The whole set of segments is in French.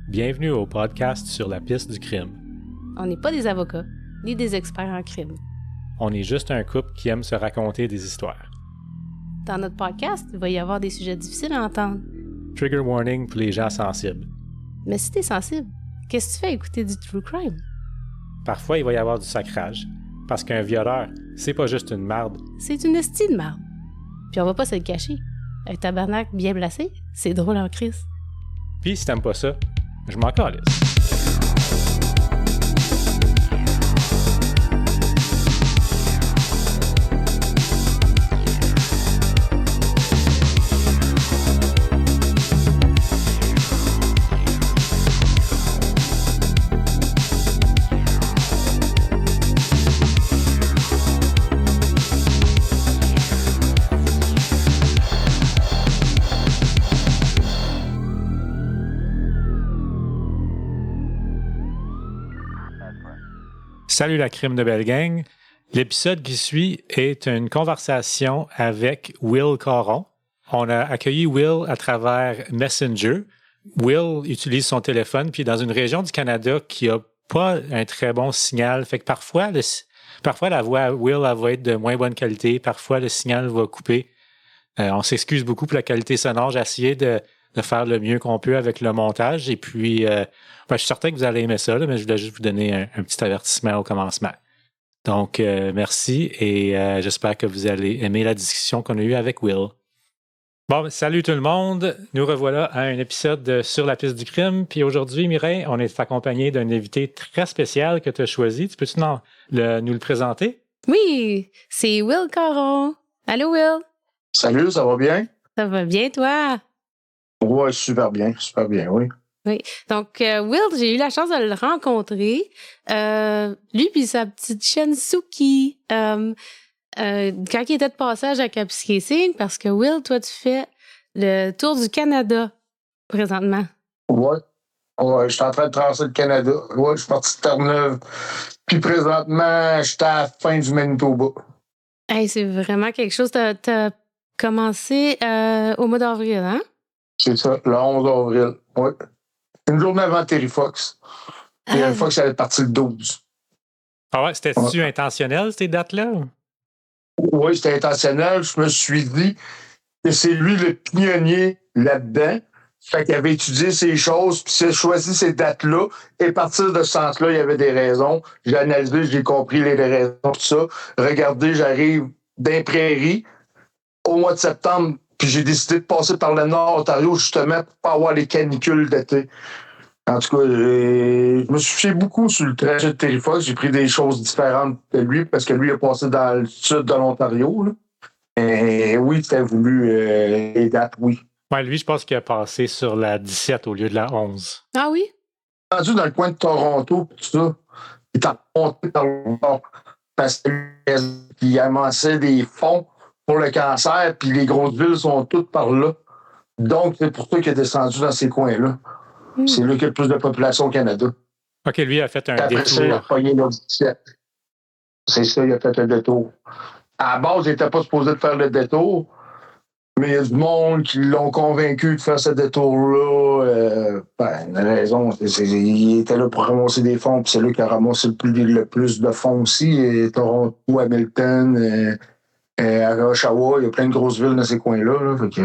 Bienvenue au podcast sur la piste du crime. On n'est pas des avocats, ni des experts en crime. On est juste un couple qui aime se raconter des histoires. Dans notre podcast, il va y avoir des sujets difficiles à entendre. Trigger warning pour les gens sensibles. Mais si t'es sensible, qu'est-ce que tu fais à écouter du true crime? Parfois, il va y avoir du sacrage. Parce qu'un violeur, c'est pas juste une marde. C'est une hostie de marde. Puis on va pas se le cacher. Un tabarnak bien placé, c'est drôle en crise. Puis si t'aimes pas ça, je m'en calisse. Salut la crime de belle gang. L'épisode qui suit est une conversation avec Will Caron. On a accueilli Will à travers Messenger. Will utilise son téléphone, puis dans une région du Canada qui a pas un très bon signal. Fait que parfois la voix à Will elle va être de moins bonne qualité. Parfois, le signal va couper. On s'excuse beaucoup pour la qualité sonore. J'ai essayé de faire le mieux qu'on peut avec le montage. Et puis, je suis certain que vous allez aimer ça, là, mais je voulais juste vous donner un petit avertissement au commencement. Donc, merci et j'espère que vous allez aimer la discussion qu'on a eue avec Will. Bon, salut tout le monde. Nous revoilà à un épisode de Sur la piste du crime. Puis aujourd'hui, Mireille, on est accompagné d'un invité très spécial que tu as choisi. Tu peux-tu nous le présenter? Oui, c'est Will Caron. Allô, Will? Salut, ça va bien? Ça va bien, toi? Oui, super bien, oui. Oui. Donc, Will, j'ai eu la chance de le rencontrer. Lui puis sa petite chienne Suki. Quand il était de passage à Kapuskasing, parce que Will, toi, tu fais le tour du Canada présentement. Oui, je suis en train de traverser le Canada. Oui, je suis parti de Terre-Neuve. Puis présentement, je suis à la fin du Manitoba. Hey, c'est vraiment quelque chose. T'as commencé au mois d'avril, hein? C'est ça, le 11 avril. Oui. Une journée avant Terry Fox. Terry Fox, elle est partie le 12. Ah ouais, c'était-tu intentionnel, ces dates-là? Oui, c'était intentionnel. Je me suis dit que c'est lui le pionnier là-dedans. Fait qu'il avait étudié ces choses, puis il a choisi ces dates-là. Et à partir de ce sens-là, il y avait des raisons. J'ai analysé, j'ai compris les raisons, tout ça. Regardez, j'arrive d'un prairie au mois de septembre, puis j'ai décidé de passer par le Nord Ontario justement pour pas avoir les canicules d'été. En tout cas, je me suis fié beaucoup sur le trajet de Terry Fox. J'ai pris des choses différentes de lui parce que lui a passé dans le sud de l'Ontario. Là. Et oui, c'était voulu les dates, oui. Ouais, lui, je pense qu'il a passé sur la 17 au lieu de la 11. Ah oui? Rendu dans le coin de Toronto, tout ça, il est monté par le nord parce qu'il amassait des fonds pour le cancer, puis les grosses villes sont toutes par là. Donc, c'est pour ça qu'il est descendu dans ces coins-là. C'est là qu'il y a le plus de population au Canada. OK, lui a fait un Après détour. ça, il a pogné le 17. C'est ça, il a fait un détour. À la base, il n'était pas supposé de faire le détour, mais il y a du monde qui l'ont convaincu de faire ce détour-là. La raison, il était là pour ramasser des fonds, puis c'est là qu'il a ramassé le plus de fonds aussi. Et Toronto, Hamilton, à Oshawa, il y a plein de grosses villes dans ces coins-là. Là, fait que...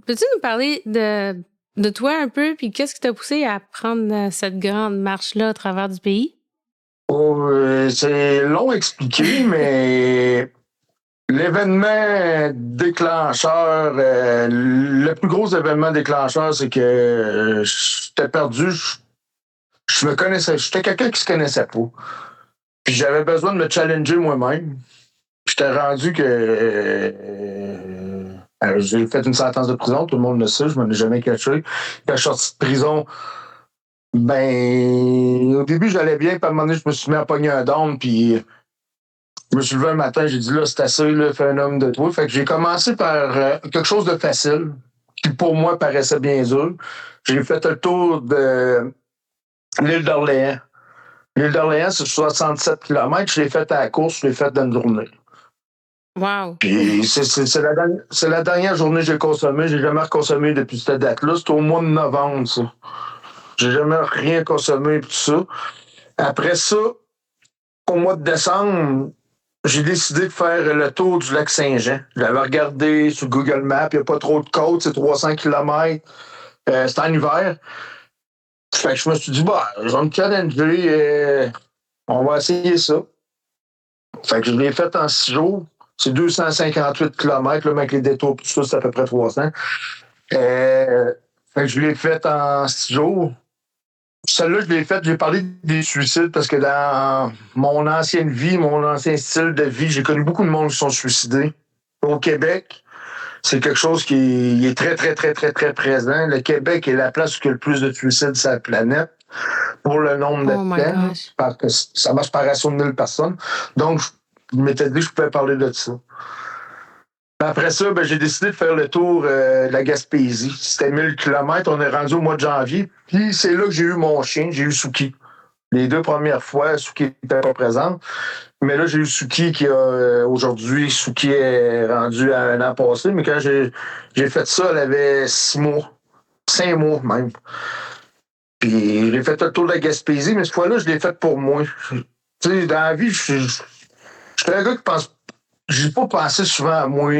Peux-tu nous parler de toi un peu, puis qu'est-ce qui t'a poussé à prendre cette grande marche-là à travers du pays? C'est long à expliquer, mais l'événement déclencheur, le plus gros événement déclencheur, c'est que j'étais perdu. Je me connaissais, j'étais quelqu'un qui se connaissait pas. Puis j'avais besoin de me challenger moi-même. J'étais rendu que j'ai fait une sentence de prison, tout le monde le sait, je m'en ai jamais caché. Quand je suis sorti de prison, au début, j'allais bien, puis à un moment donné, je me suis mis à pogner un down, puis je me suis levé un matin, j'ai dit, là, c'est assez, là, fais un homme de toi. Fait que j'ai commencé par quelque chose de facile, qui pour moi paraissait bien dur. J'ai fait le tour de l'île d'Orléans. L'île d'Orléans, c'est 67 km. Je l'ai fait à la course, je l'ai fait dans une journée. Wow. Puis c'est la dernière journée que j'ai consommé. J'ai jamais reconsommé depuis cette date-là. C'était au mois de novembre, ça. J'ai jamais rien consommé, tout ça. Après ça, au mois de décembre, j'ai décidé de faire le tour du lac Saint-Jean. Je l'avais regardé sur Google Maps. Il n'y a pas trop de côtes, c'est 300 km. C'est en hiver. Fait que je me suis dit, bah, je vais me challenger. On va essayer ça. Fait que je l'ai fait en 6 jours. C'est 258 km, là, mais avec les détours tout ça, c'est à peu près 300. Fait que je l'ai fait en 6 jours. Celle-là, je l'ai faite, j'ai parlé des suicides parce que dans mon ancienne vie, mon ancien style de vie, j'ai connu beaucoup de monde qui sont suicidés. Au Québec, c'est quelque chose qui est très, très, très, très, très présent. Le Québec est la place où il y a le plus de suicides sur la planète pour le nombre d'habitants, parce que ça marche par ratio de 1000 personnes. Donc, je m'étais dit que je pouvais parler de ça. Après ça, j'ai décidé de faire le tour de la Gaspésie. C'était 1000 km, on est rendu au mois de janvier. Puis c'est là que j'ai eu mon chien, j'ai eu Suki. Les 2 premières fois, Suki n'était pas présente. Mais là, j'ai eu Suki qui a aujourd'hui, Suki est rendu à 1 an passé, mais quand j'ai fait ça, elle avait 6 mois. 5 mois même. Puis j'ai fait le tour de la Gaspésie, mais cette fois-là, je l'ai fait pour moi. Tu sais, dans la vie, je suis un gars qui pense. J'ai pas pensé souvent à moi.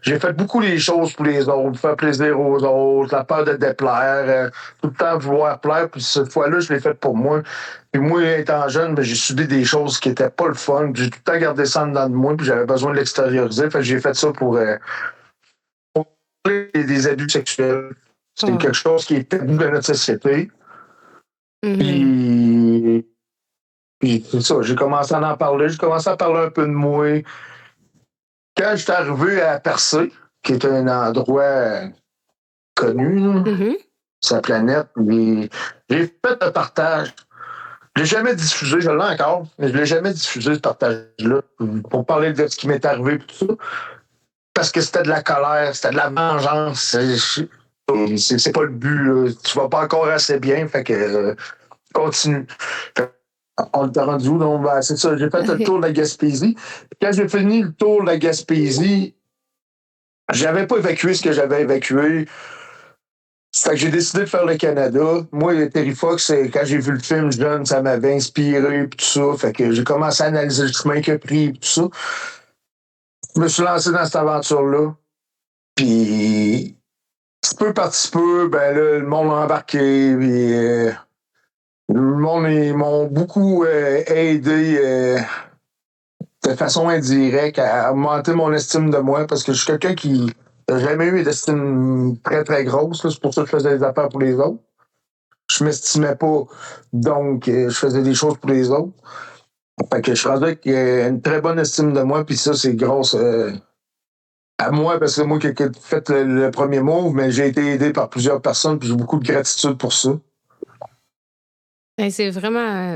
J'ai fait beaucoup les choses pour les autres, faire plaisir aux autres, la peur de déplaire, tout le temps vouloir plaire. Puis cette fois-là, je l'ai fait pour moi. Puis moi, étant jeune, j'ai subi des choses qui étaient pas le fun. Puis j'ai tout le temps gardé ça en dedans de moi, puis j'avais besoin de l'extérioriser. Fait que j'ai fait ça pour parler des abus sexuels. C'est quelque chose qui est tabou dans notre société. Puis c'est ça, j'ai commencé à en parler. J'ai commencé à parler un peu de moi. Quand j'étais arrivé à Percé, qui est un endroit connu, sur la planète, j'ai fait un partage. Je l'ai jamais diffusé, je l'ai encore, mais je l'ai jamais diffusé, ce partage-là, pour parler de ce qui m'est arrivé et tout ça. Parce que c'était de la colère, c'était de la vengeance. C'est pas le but, là. Tu vas pas encore assez bien, fait que continue. On t'a rendu où? Donc, c'est ça, j'ai fait le tour de la Gaspésie. Quand j'ai fini le tour de la Gaspésie, j'avais pas évacué ce que j'avais évacué. Fait que j'ai décidé de faire le Canada. Moi, Terry Fox, quand j'ai vu le film jeune, ça m'avait inspiré et tout ça. Fait que j'ai commencé à analyser le chemin qu'il a pris et tout ça. Je me suis lancé dans cette aventure-là. Puis, petit peu par petit peu, là, le monde a embarqué. Puis, le monde, ils m'ont beaucoup aidé de façon indirecte à augmenter mon estime de moi parce que je suis quelqu'un qui n'a jamais eu d'estime très, très grosse. Là. C'est pour ça que je faisais des affaires pour les autres. Je m'estimais pas, donc je faisais des choses pour les autres. Fait que je suis rendu avec une très bonne estime de moi, puis ça, c'est grâce à moi, parce que c'est moi qui ai fait le premier move, mais j'ai été aidé par plusieurs personnes, puis j'ai beaucoup de gratitude pour ça. C'est vraiment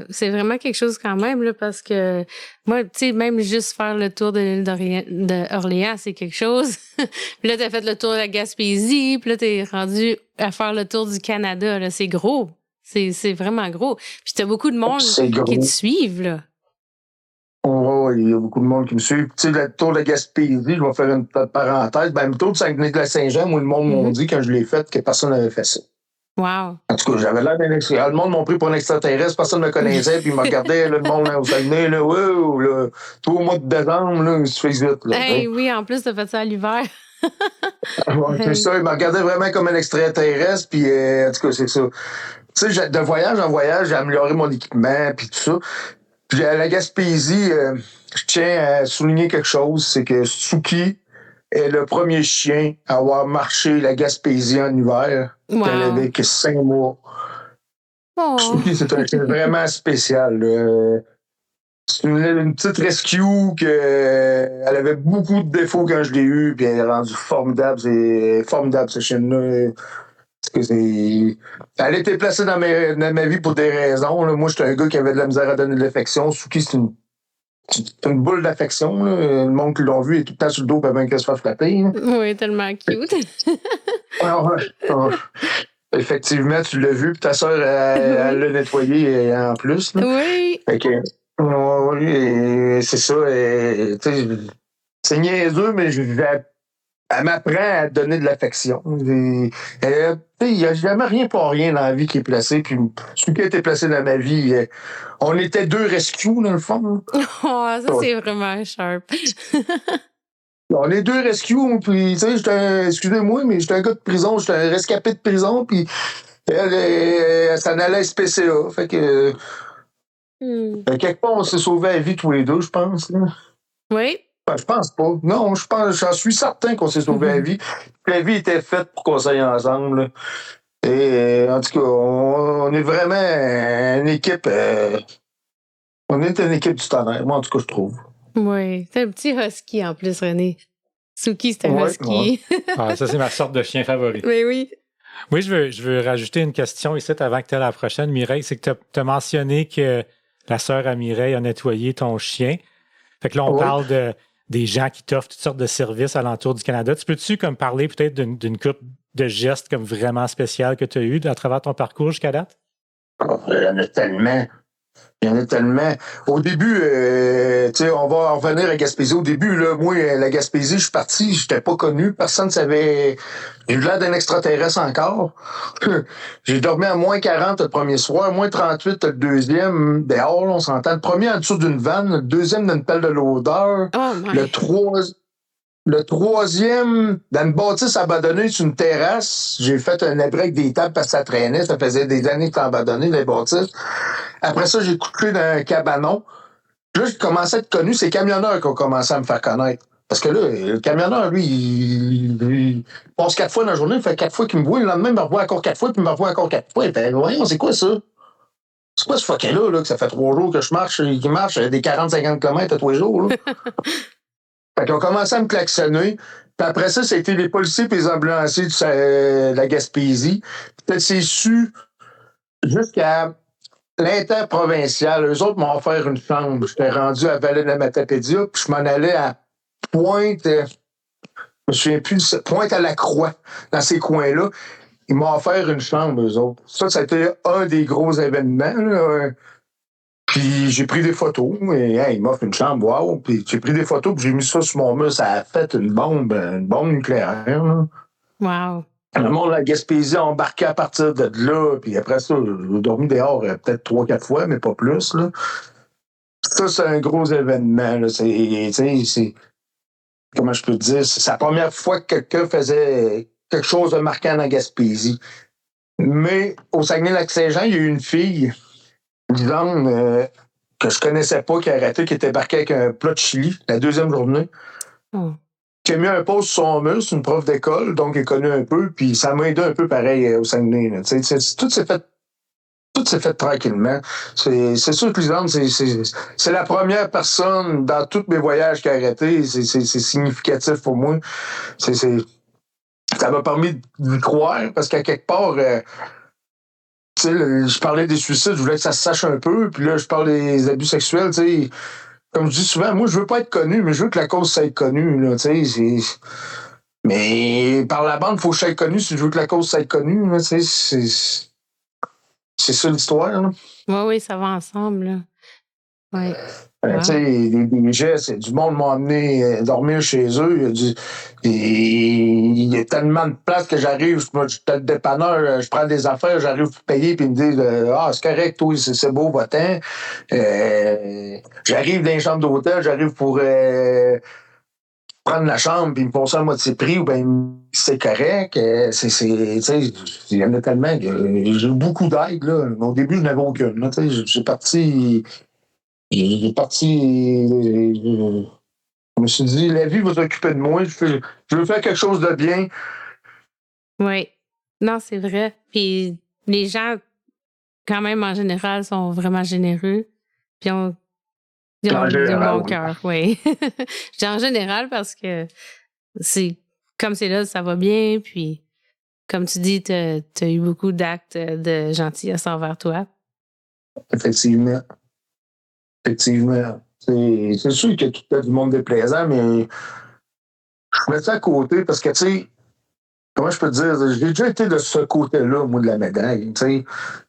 quelque chose quand même, là, parce que moi, tu sais, même juste faire le tour de l'île d'Orléans, c'est quelque chose. Puis là, t'as fait le tour de la Gaspésie, puis là, t'es rendu à faire le tour du Canada, là. C'est gros. C'est vraiment gros. Puis t'as beaucoup de monde qui te suivent, là. Oh, il y a beaucoup de monde qui me suit. Tu sais, le tour de la Gaspésie, je vais faire une petite parenthèse. Le tour de Saguenay-de-la-Saint-Jean, moi, le monde m'a dit quand je l'ai fait que personne n'avait fait ça. Wow. En tout cas, j'avais l'air d'un extraterrestre. Le monde m'a pris pour un extraterrestre, personne ne me connaissait, puis il me regardait, là, le monde là, au Saguenay, là, wow, là, tout au mois de décembre, là, il se fait vite. Là, oui, en plus, t'as fait ça à l'hiver. C'est ça, il me regardait vraiment comme un extraterrestre, puis en tout cas, c'est ça. Tu sais, de voyage en voyage, j'ai amélioré mon équipement, puis tout ça. Puis à la Gaspésie, je tiens à souligner quelque chose, c'est que Suki est le premier chien à avoir marché la Gaspésie en hiver. Wow. Elle avait que 5 mois. Oh. Suki, c'est un chien vraiment spécial. C'est une petite rescue elle avait beaucoup de défauts quand je l'ai eue, puis elle est rendue formidable. C'est formidable, ce chien-là. Elle a été placée dans ma vie pour des raisons. Là. Moi, j'étais un gars qui avait de la misère à donner de l'affection. Suki, c'est une boule d'affection. Là. Le monde qui l'a vu est tout le temps sur le dos pour bien qu'elle se fasse frapper. Là. Oui, tellement cute. Effectivement, tu l'as vu, puis ta soeur, elle l'a nettoyé en plus. Là. Oui. Fait que, oui, c'est ça. C'est niaiseux, mais elle m'apprend à donner de l'affection. Il n'y a jamais rien pour rien dans la vie qui est placé. Puis celui qui a été placé dans ma vie, on était 2 rescues, dans le fond. Oh, ça, c'est vraiment sharp. On est 2 rescues, puis, tu sais, excusez-moi, mais j'étais un gars de prison, j'étais un rescapé de prison, puis elle s'en allait à SPCA. Fait que, quelque part, on s'est sauvé la vie tous les deux, je pense. Là. Oui. Ben, je pense pas. Non, j'en suis certain qu'on s'est sauvé la vie. La vie était faite pour qu'on s'aille ensemble. Là. Et en tout cas, on est vraiment une équipe. On est une équipe du tonnerre, moi, en tout cas, je trouve. Oui. C'est un petit husky en plus, René. Suki, c'est un husky. Ouais. Ah, ça, c'est ma sorte de chien favori. Oui, oui. Oui, je veux rajouter une question ici avant que tu aies la prochaine, Mireille. C'est que tu as mentionné que la sœur à Mireille a nettoyé ton chien. Fait que là, on parle des gens qui t'offrent toutes sortes de services alentour du Canada. Tu peux-tu comme parler peut-être d'une couple de gestes comme vraiment spécial que tu as eu à travers ton parcours jusqu'à date? Oh, il y en a tellement. Il y en a tellement. Au début, tu sais, on va revenir à Gaspésie. Au début, là, moi, la Gaspésie, je suis parti, j'étais pas connu. Personne ne savait. J'ai eu l'air d'un extraterrestre encore. J'ai dormi à moins 40 le premier soir, moins 38 le deuxième. Dehors, on s'entend. Le premier en dessous d'une vanne, le deuxième dans une pelle de l'odeur. Oh, Le troisième, dans une bâtisse abandonnée sur une terrasse, j'ai fait un abri avec des tables parce que ça traînait. Ça faisait des années que c'était abandonné, les bâtisses. Après ça, j'ai couché dans un cabanon. Là, j'ai commencé à être connu. C'est les camionneurs qui ont commencé à me faire connaître. Parce que là, le camionneur, lui, il passe 4 fois dans la journée, il fait 4 fois qu'il me voit. Le lendemain, il me revoit encore 4 fois, puis il me revoit encore 4 fois. Il fait, voyons, c'est quoi ça? C'est quoi ce fucké-là, là, que ça fait 3 jours que je marche, qu'il marche des 40-50 km à tous les jours, là? Fait qu'ils ont commencé à me klaxonner. Puis après ça, c'était les policiers et les ambulanciers de la Gaspésie. Peut-être c'est su jusqu'à l'interprovincial. Eux autres m'ont offert une chambre. J'étais rendu à Vallée de la Matapédia, puis je m'en allais à Pointe, je me souviens plus, Pointe à la Croix, dans ces coins-là. Ils m'ont offert une chambre, eux autres. Ça a été un des gros événements, là. Puis j'ai pris des photos, et hey, il m'offre une chambre, wow. Puis j'ai pris des photos, puis j'ai mis ça sur mon mur, ça a fait une bombe nucléaire. Là. Wow. Le monde de la Gaspésie a embarqué à partir de là, puis après ça, j'ai dormi dehors peut-être 3-4 fois, mais pas plus. Là. Ça, c'est un gros événement. Là. C'est comment je peux te dire, c'est la première fois que quelqu'un faisait quelque chose de marquant dans la Gaspésie. Mais au Saguenay-Lac-Saint-Jean, il y a eu une fille, disons, que je connaissais pas, qui a arrêté, qui était embarquée avec un plat de chili la deuxième journée. Qui a mis un post sur son mur, c'est une prof d'école, donc elle est connue un peu, puis ça m'a aidé un peu pareil au Saguenay. Là. Tout s'est fait tranquillement. C'est sûr que Lisande, c'est la première personne dans tous mes voyages qui a arrêté. C'est significatif pour moi. Ça m'a permis d'y croire, parce qu'à quelque part, je parlais des suicides, je voulais que ça se sache un peu, puis là, je parle des abus sexuels, tu sais. Comme je dis souvent, moi, je veux pas être connu, mais je veux que la cause soit connue, là, tu sais. Mais par la bande, il faut que je sois connu si je veux que la cause soit connue, là, tu sais. C'est ça l'histoire, là. Oui, ça va ensemble, là. Oui. Tu sais, les gestes, du monde m'a emmené dormir chez eux. Il y a tellement de places que j'arrive, je suis le dépanneur, je prends des affaires, j'arrive pour payer, puis ils me disent c'est correct, toi, c'est beau, va-t'en. J'arrive dans les chambres d'hôtel, j'arrive pour prendre la chambre, puis ils me font ça à moitié prix, ou bien c'est correct. Il y en a tellement. J'ai eu beaucoup d'aide, là. Au début, je n'avais aucune. Là, j'ai parti. Je me suis dit, la vie va s'occuper de moi. Je veux faire quelque chose de bien. Oui. Non, c'est vrai. Puis les gens, quand même, en général, sont vraiment généreux. Puis ils ont du bon cœur. Oui. Je dis en général parce que c'est comme c'est là, ça va bien. Puis, comme tu dis, tu as eu beaucoup d'actes de gentillesse envers toi. Effectivement. C'est sûr qu'il y a tout à du monde déplaisant, mais je mets ça à côté parce que, tu sais, comment je peux te dire, j'ai déjà été de ce côté-là, moi, de la médaille. Tu sais,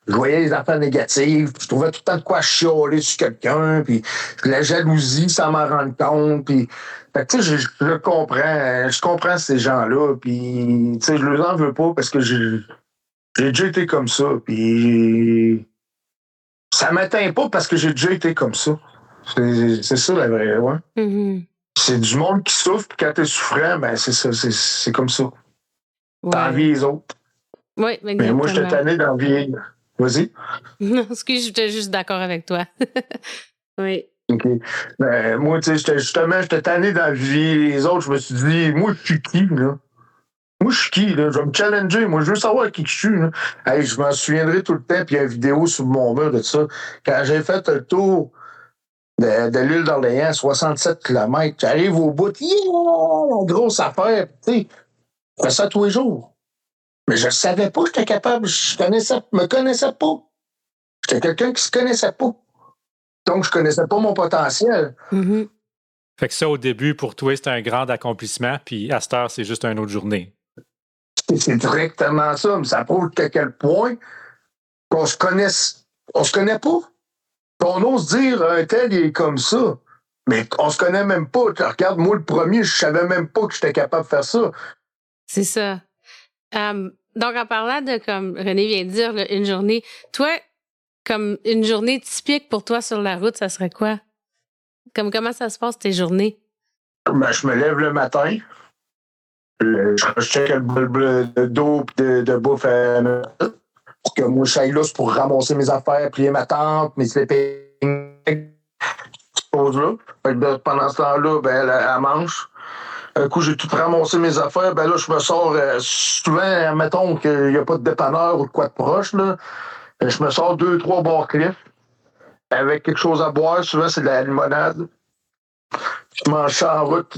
je voyais les affaires négatives, puis je trouvais tout le temps de quoi chialer sur quelqu'un, puis la jalousie sans m'en rendre compte, puis fait que, tu sais, je comprends ces gens-là, puis tu sais, je leur en veux pas parce que j'ai déjà été comme ça, puis ça m'atteint pas parce que j'ai déjà été comme ça. C'est ça la vraie, ouais. Mhm. C'est du monde qui souffre, puis quand t'es souffrant, ben c'est ça, c'est comme ça. T'envies Ouais. les autres. Oui, Mais moi, j'étais exactement. tanné d'envier. Vas-y. Non, excuse, j'étais juste d'accord avec toi. Oui. OK. Ben, moi, tu sais, j'étais tanné d'envier les autres. Je me suis dit, moi, je suis qui, là? Moi, je suis qui, là? Je vais me challenger. Moi, je veux savoir qui je suis, là. Hey, je m'en souviendrai tout le temps, puis il y a une vidéo sur mon mur de ça. Quand j'ai fait le tour de l'île d'Orléans, 67 km, j'arrive au bout, yeah! Grosse affaire, tu sais, je fais ça tous les jours. Mais je ne savais pas que j'étais capable, me connaissais pas. J'étais quelqu'un qui se connaissait pas. Donc, je connaissais pas mon potentiel. Mhm. Fait que ça, au début, pour toi, c'était un grand accomplissement, puis à cette heure, c'est juste une autre journée. C'est directement ça. Mais ça prouve à quel point qu'on se connaisse, on se connaît pas. On ose dire un tel, il est comme ça. Mais on se connaît même pas. Regarde, moi, le premier, je savais même pas que j'étais capable de faire ça. C'est ça. Donc, en parlant de, comme René vient de dire, là, une journée, toi, comme une journée typique pour toi sur la route, ça serait quoi? Comme comment ça se passe tes journées? Ben, je me lève le matin. Je check le bol d'eau et de bouffe pour que moi, je aille là, c'est pour ramasser mes affaires, plier ma tente, mes sleeping, choses-là. Fait que pendant ce temps-là, ben, elle mange. Un coup, j'ai tout ramassé mes affaires. Ben là, je me sors souvent, mettons qu'il n'y a pas de dépanneur ou de quoi de proche, là. Je me sors 2, 3 bars Cliff avec quelque chose à boire. Souvent, c'est de la limonade. Je mange ça en route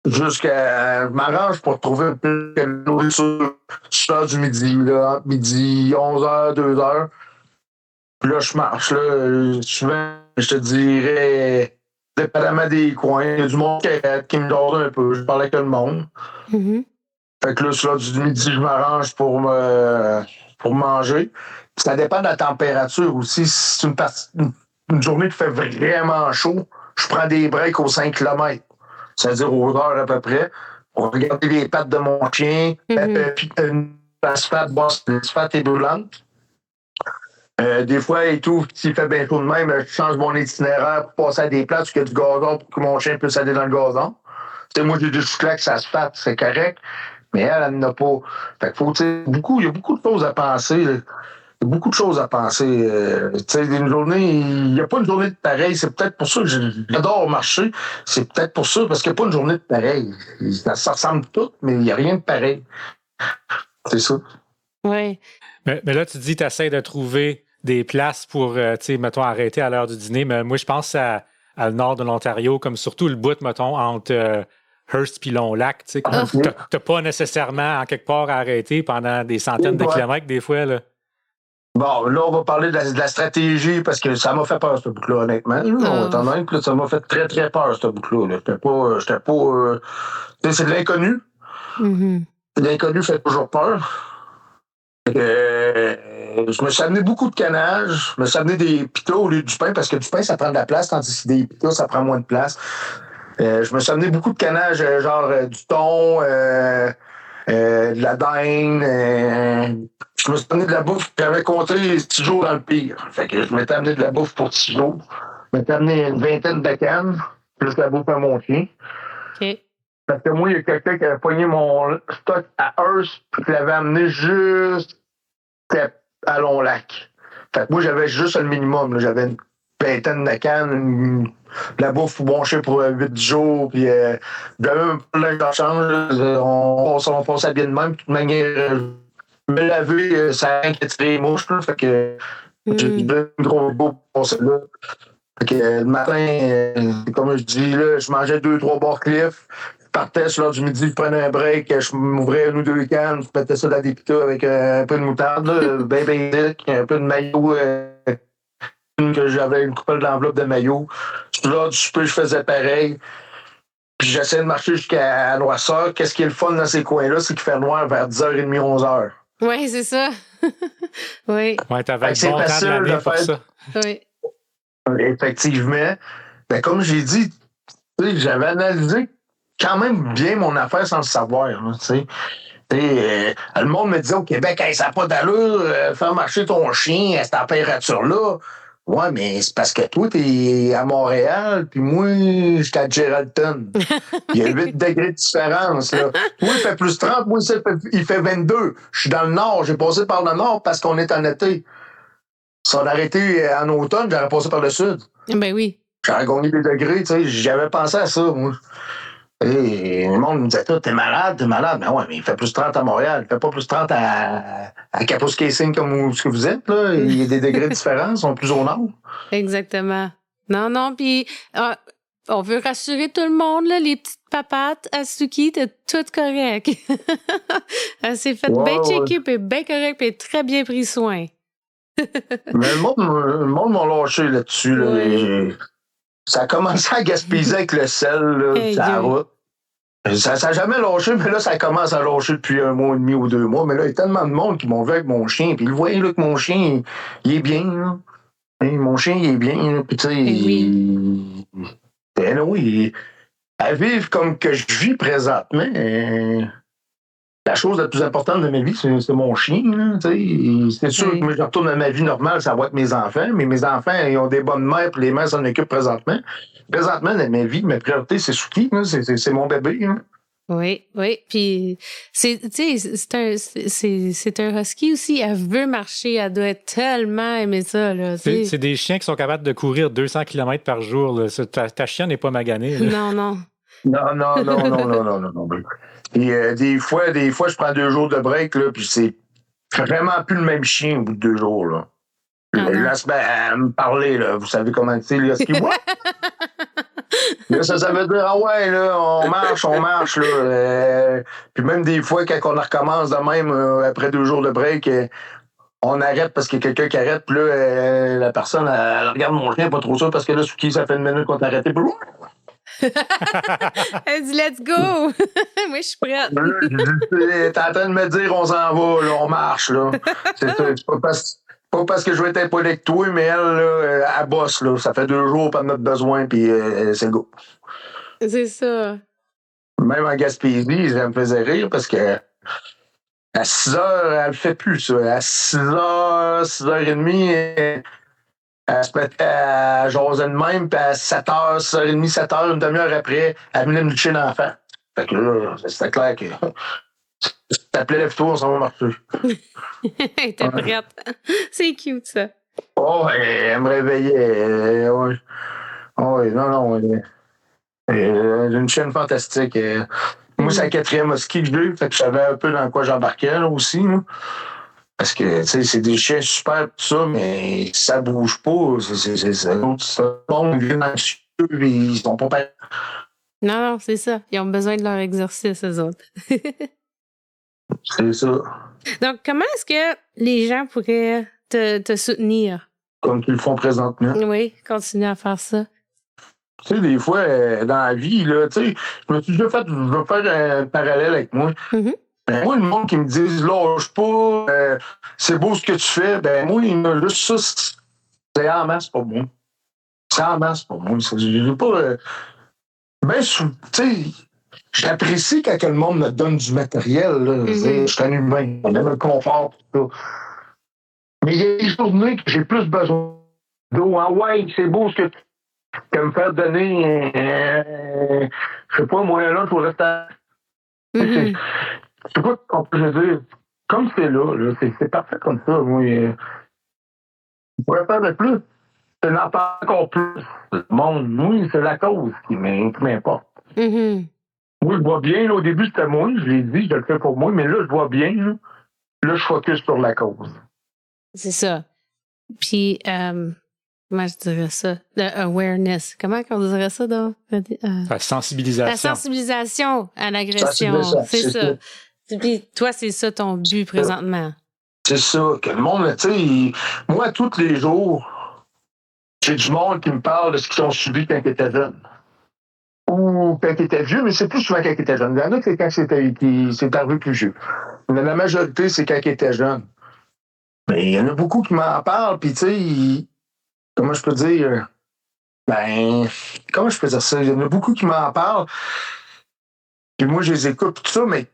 jusqu'à. Je m'arrange pour trouver un peu de nourriture sur du midi, là, entre midi, 11h, 2h. Puis là, je marche. Là, souvent, je te dirais, dépendamment des coins, il y a du monde qui me dort un peu. Je parle avec tout le monde. Mhm. Fait que là, sur l'heure du midi, je m'arrange pour manger. Puis ça dépend de la température aussi. Si c'est une journée qui fait vraiment chaud, je prends des breaks aux 5 km. C'est-à-dire aux heures à peu près. Pour regarder les pattes de mon chien. Puis l'asphalte, l'asphalte est brûlante. Des fois, et tout, s'il fait bien chaud de même, je change mon itinéraire pour passer à des places où il y a du gazon pour que mon chien puisse aller dans le gazon. Tu sais, moi, j'ai des chouclacs, ça se fait, c'est correct. Mais elle n'en a pas. Fait que faut, il y a beaucoup de choses à penser. Là. Il y a beaucoup de choses à penser. Une journée, il n'y a pas une journée de pareil. C'est peut-être pour ça que j'adore marcher. C'est peut-être pour ça, parce qu'il n'y a pas une journée de pareil. Ça ressemble tout, mais il n'y a rien de pareil. C'est ça. Oui. Mais là, tu dis que tu essaies de trouver des places pour, mettons, arrêter à l'heure du dîner. Mais moi, je pense à le nord de l'Ontario, comme surtout le bout, mettons, entre Hearst et Long-Lac. Tu n'as pas nécessairement en quelque part à arrêter pendant des centaines de kilomètres des fois. Là. Bon, là, on va parler de la stratégie parce que ça m'a fait peur, ce bout-là, honnêtement. Étant donné que ça m'a fait très, très peur, ce bout-là. J'étais pas c'est de l'inconnu. Mm-hmm. L'inconnu fait toujours peur. Je me suis amené beaucoup de canage. Je me suis amené des pitas au lieu du pain parce que du pain, ça prend de la place, tandis que des pitas, ça prend moins de place. Je me suis amené beaucoup de canage, genre du thon, de la dinde. Je me suis amené de la bouffe. J'avais compté 6 jours dans le pire. Fait que je m'étais amené de la bouffe pour 6 jours. Je m'étais amené une vingtaine de cannes, plus la bouffe à mon chien. OK. Parce que moi, il y a quelqu'un qui avait pogné mon stock à Hearst et qui l'avait amené juste à Long-Lac. Fait que moi, j'avais juste le minimum. Là. J'avais une vingtaine de cannes, la bouffe pour bon chien pour 8 jours, puis j'avais même pas de change. On passait bien de même. De toute manière, me laver, ça a rien qu'à tirer les mouches. Là, fait que j'ai une grosse bouffe pour passer là. Fait que le matin, comme je dis, là, je mangeais 2, 3 bars Cliff. Je partais sur l'heure du midi, je prenais un break, je m'ouvrais 1 ou 2 cannes, je mettais ça dans des pitas avec un peu de moutarde, là, bien basique, un peu de maillot, que j'avais une couple d'enveloppe de maillot. Sur l'heure du souper, je faisais pareil. Puis j'essaie de marcher jusqu'à Noirceur. Qu'est-ce qui est le fun dans ces coins-là, c'est qu'il fait noir vers 10h30, 11h. Oui, c'est ça. Oui. Ouais, t'avais C'est bon temps de facile l'année de pour faire. ça. Oui. Effectivement. Ben, comme j'ai dit, j'avais analysé quand même bien mon affaire sans le savoir. Là, le monde me disait au Québec, hey, ça n'a pas d'allure, faire marcher ton chien à cette température-là. Ouais, mais c'est parce que toi, t'es à Montréal, puis moi, j'étais à Geraldton. Il y a 8 degrés de différence. Là. Toi, il fait plus 30, moi, il fait 22. Je suis dans le nord, j'ai passé par le nord parce qu'on est en été. Si on avait été en automne, j'aurais passé par le sud. Ben oui. J'aurais gagné des degrés, tu sais. J'avais pensé à ça, moi. Et le monde me disait, t'es malade, t'es malade. Ben ouais, mais il fait plus 30 à Montréal. Il fait pas plus 30 à Kapuskasing comme ce que vous êtes, là. Il y a des degrés de différence, ils sont plus au nord. Exactement. Non, puis on veut rassurer tout le monde, là, les petites papates à Suki, t'es tout correct. Elle s'est faite bien checker, puis bien correct, puis très bien pris soin. Mais le monde m'a lâché là-dessus. Là. Ouais. Ça a commencé à gaspiller avec le sel, là, sur la route. Ça n'a jamais lâché, mais là, ça commence à lâcher depuis 1 mois et demi ou 2 mois. Mais là, il y a tellement de monde qui m'ont vu avec mon chien. Puis ils voyaient là, que mon chien, il est bien. Là. Et mon chien, il est bien. Là. Puis tu sais, oui, à vivre comme que je vis présentement, la chose la plus importante de ma vie, c'est mon chien. Là, c'est sûr que je retourne à ma vie normale, ça va être mes enfants, mais mes enfants, ils ont des bonnes mères, puis les mères s'en occupent présentement. Présentement, dans ma vie, ma priorité, c'est Suki. C'est mon bébé. Hein. Oui. Puis, c'est un husky aussi. Elle veut marcher. Elle doit tellement aimer ça. Là, c'est des chiens qui sont capables de courir 200 km par jour. Là. Ta chienne n'est pas maganée. Là. Non. Non. Et des fois, je prends 2 jours de break, là, puis c'est vraiment plus le même chien au bout de 2 jours. Là. Là, se met à me parler, là. Vous savez comment c'est, le husky, what? Là, ça veut dire, ah ouais, là, on marche, là. Puis même des fois, quand on recommence de même, après 2 jours de break, on arrête parce qu'il y a quelqu'un qui arrête, puis là, la personne, elle regarde mon chien, pas trop sûr, parce que là, Suki, ça fait 1 minute qu'on t'a arrêté, puis elle dit, let's go! Moi, je suis prête. T'es en train de me dire, on s'en va, là, on marche, là. C'est pas parce que je vais être impoli avec toi, mais elle, là, elle bosse, là. Ça fait 2 jours, pas de notre besoin, puis c'est le go. C'est ça. Même en Gaspésie, ça me faisait rire parce que à 6 heures, elle le fait plus, ça. À 6 heures, 6h30, elle se mettait à jaser de même, puis à 7h, 6h30, 7h, une demi-heure après, elle venait me lucher l'enfant. Fait que là, c'était clair que si t'appelais lève-toi, on s'en va marcher. Elle était prête. C'est cute, ça. Oh, elle me réveillait. Oui, non. J'ai une chaîne fantastique. Moi, c'est la 4e husky que je veux, fait que je savais un peu dans quoi j'embarquais là, aussi. Là. Parce que, tu sais, c'est des chiens super, tout ça, mais ça bouge pas. C'est bon, ils viennent anxieux, ils sont pas pareils. Non, c'est ça. Ils ont besoin de leur exercice, eux autres. C'est ça. Donc, comment est-ce que les gens pourraient te soutenir? Comme ils le font présentement. Oui, continuer à faire ça. Tu sais, des fois, dans la vie, là, tu sais, je me suis déjà fait, je veux faire un parallèle avec moi. Mm-hmm. Ben, moi, le monde qui me dit, lâche pas, c'est beau ce que tu fais, ben, moi, juste ça, c'est en masse pour moi. C'est en masse pour moi. Je veux pas. Ben, tu sais, j'apprécie quand le monde me donne du matériel, là. Mm-hmm. Je suis un humain, on aime le confort, tout ça. Mais il y a des journées que j'ai plus besoin d'eau. Ah ouais, c'est beau ce que tu que me faire donner, je sais pas, moi, là, pour rester. Je sais pas ce qu'on peut dire. Comme c'est là, c'est parfait comme ça. Moi, je pourrais faire de plus. C'est n'en pas encore plus. Le monde, oui, c'est la cause qui m'importe. Mm-hmm. Moi, je vois bien, là, au début, c'était moi, je l'ai dit, je le fais pour moi, mais là, je vois bien, là, je focus sur la cause. C'est ça. Puis, comment je dirais ça? L'awareness. Comment on dirait ça? Donc? La sensibilisation. La sensibilisation à l'agression. C'est ça. Puis toi, c'est ça ton but présentement. C'est ça. Que le monde, tu sais, moi, tous les jours, j'ai du monde qui me parle de ce qu'ils ont subi quand ils étaient jeunes. ou quand il était vieux, mais c'est plus souvent quand il était jeune. Il y en a que c'est quand c'est arrivé plus vieux. Mais la majorité, c'est quand il était jeune. Mais il y en a beaucoup qui m'en parlent, puis tu sais, comment je peux dire? Comment je peux dire ça? Il y en a beaucoup qui m'en parlent, puis moi, je les écoute, tout ça, mais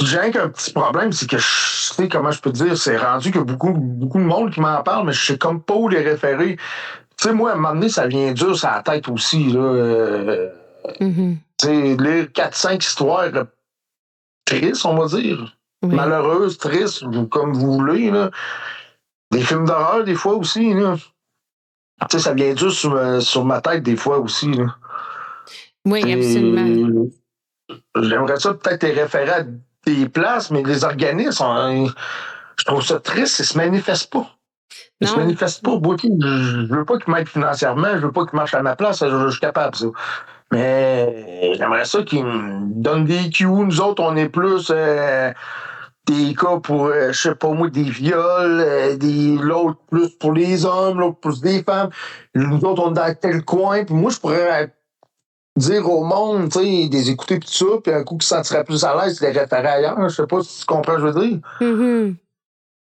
j'ai un petit problème, c'est que je sais comment je peux dire, c'est rendu que beaucoup de monde qui m'en parle, mais je sais comme pas où les référer. Tu sais, moi, à un moment donné, ça vient dur sur la tête aussi, là. Mhm. Tu sais, lire 4-5 histoires tristes, on va dire. Oui. Malheureuses, tristes, comme vous voulez, là. Des films d'horreur, des fois aussi, là. Tu sais, ça vient dur sur ma tête, des fois aussi, là. Oui, absolument. J'aimerais ça peut-être les référer à des places, mais les organismes, je trouve ça triste, ils se manifestent pas. Ils se manifestent pas. Je veux pas qu'ils m'aident financièrement, je veux pas qu'ils marchent à ma place, je suis capable, ça. Mais j'aimerais ça qu'ils me donnent des cues. Nous autres, on est plus des cas pour, je sais pas moi, des viols, l'autre plus pour les hommes, l'autre plus des femmes. Nous autres, on est dans tel coin, puis moi, je pourrais dire au monde, tu sais, des écouter pis tout ça, puis un coup qui se sentirait plus à l'aise, les référer ailleurs. Je sais pas si tu comprends ce que je veux dire. Mm-hmm.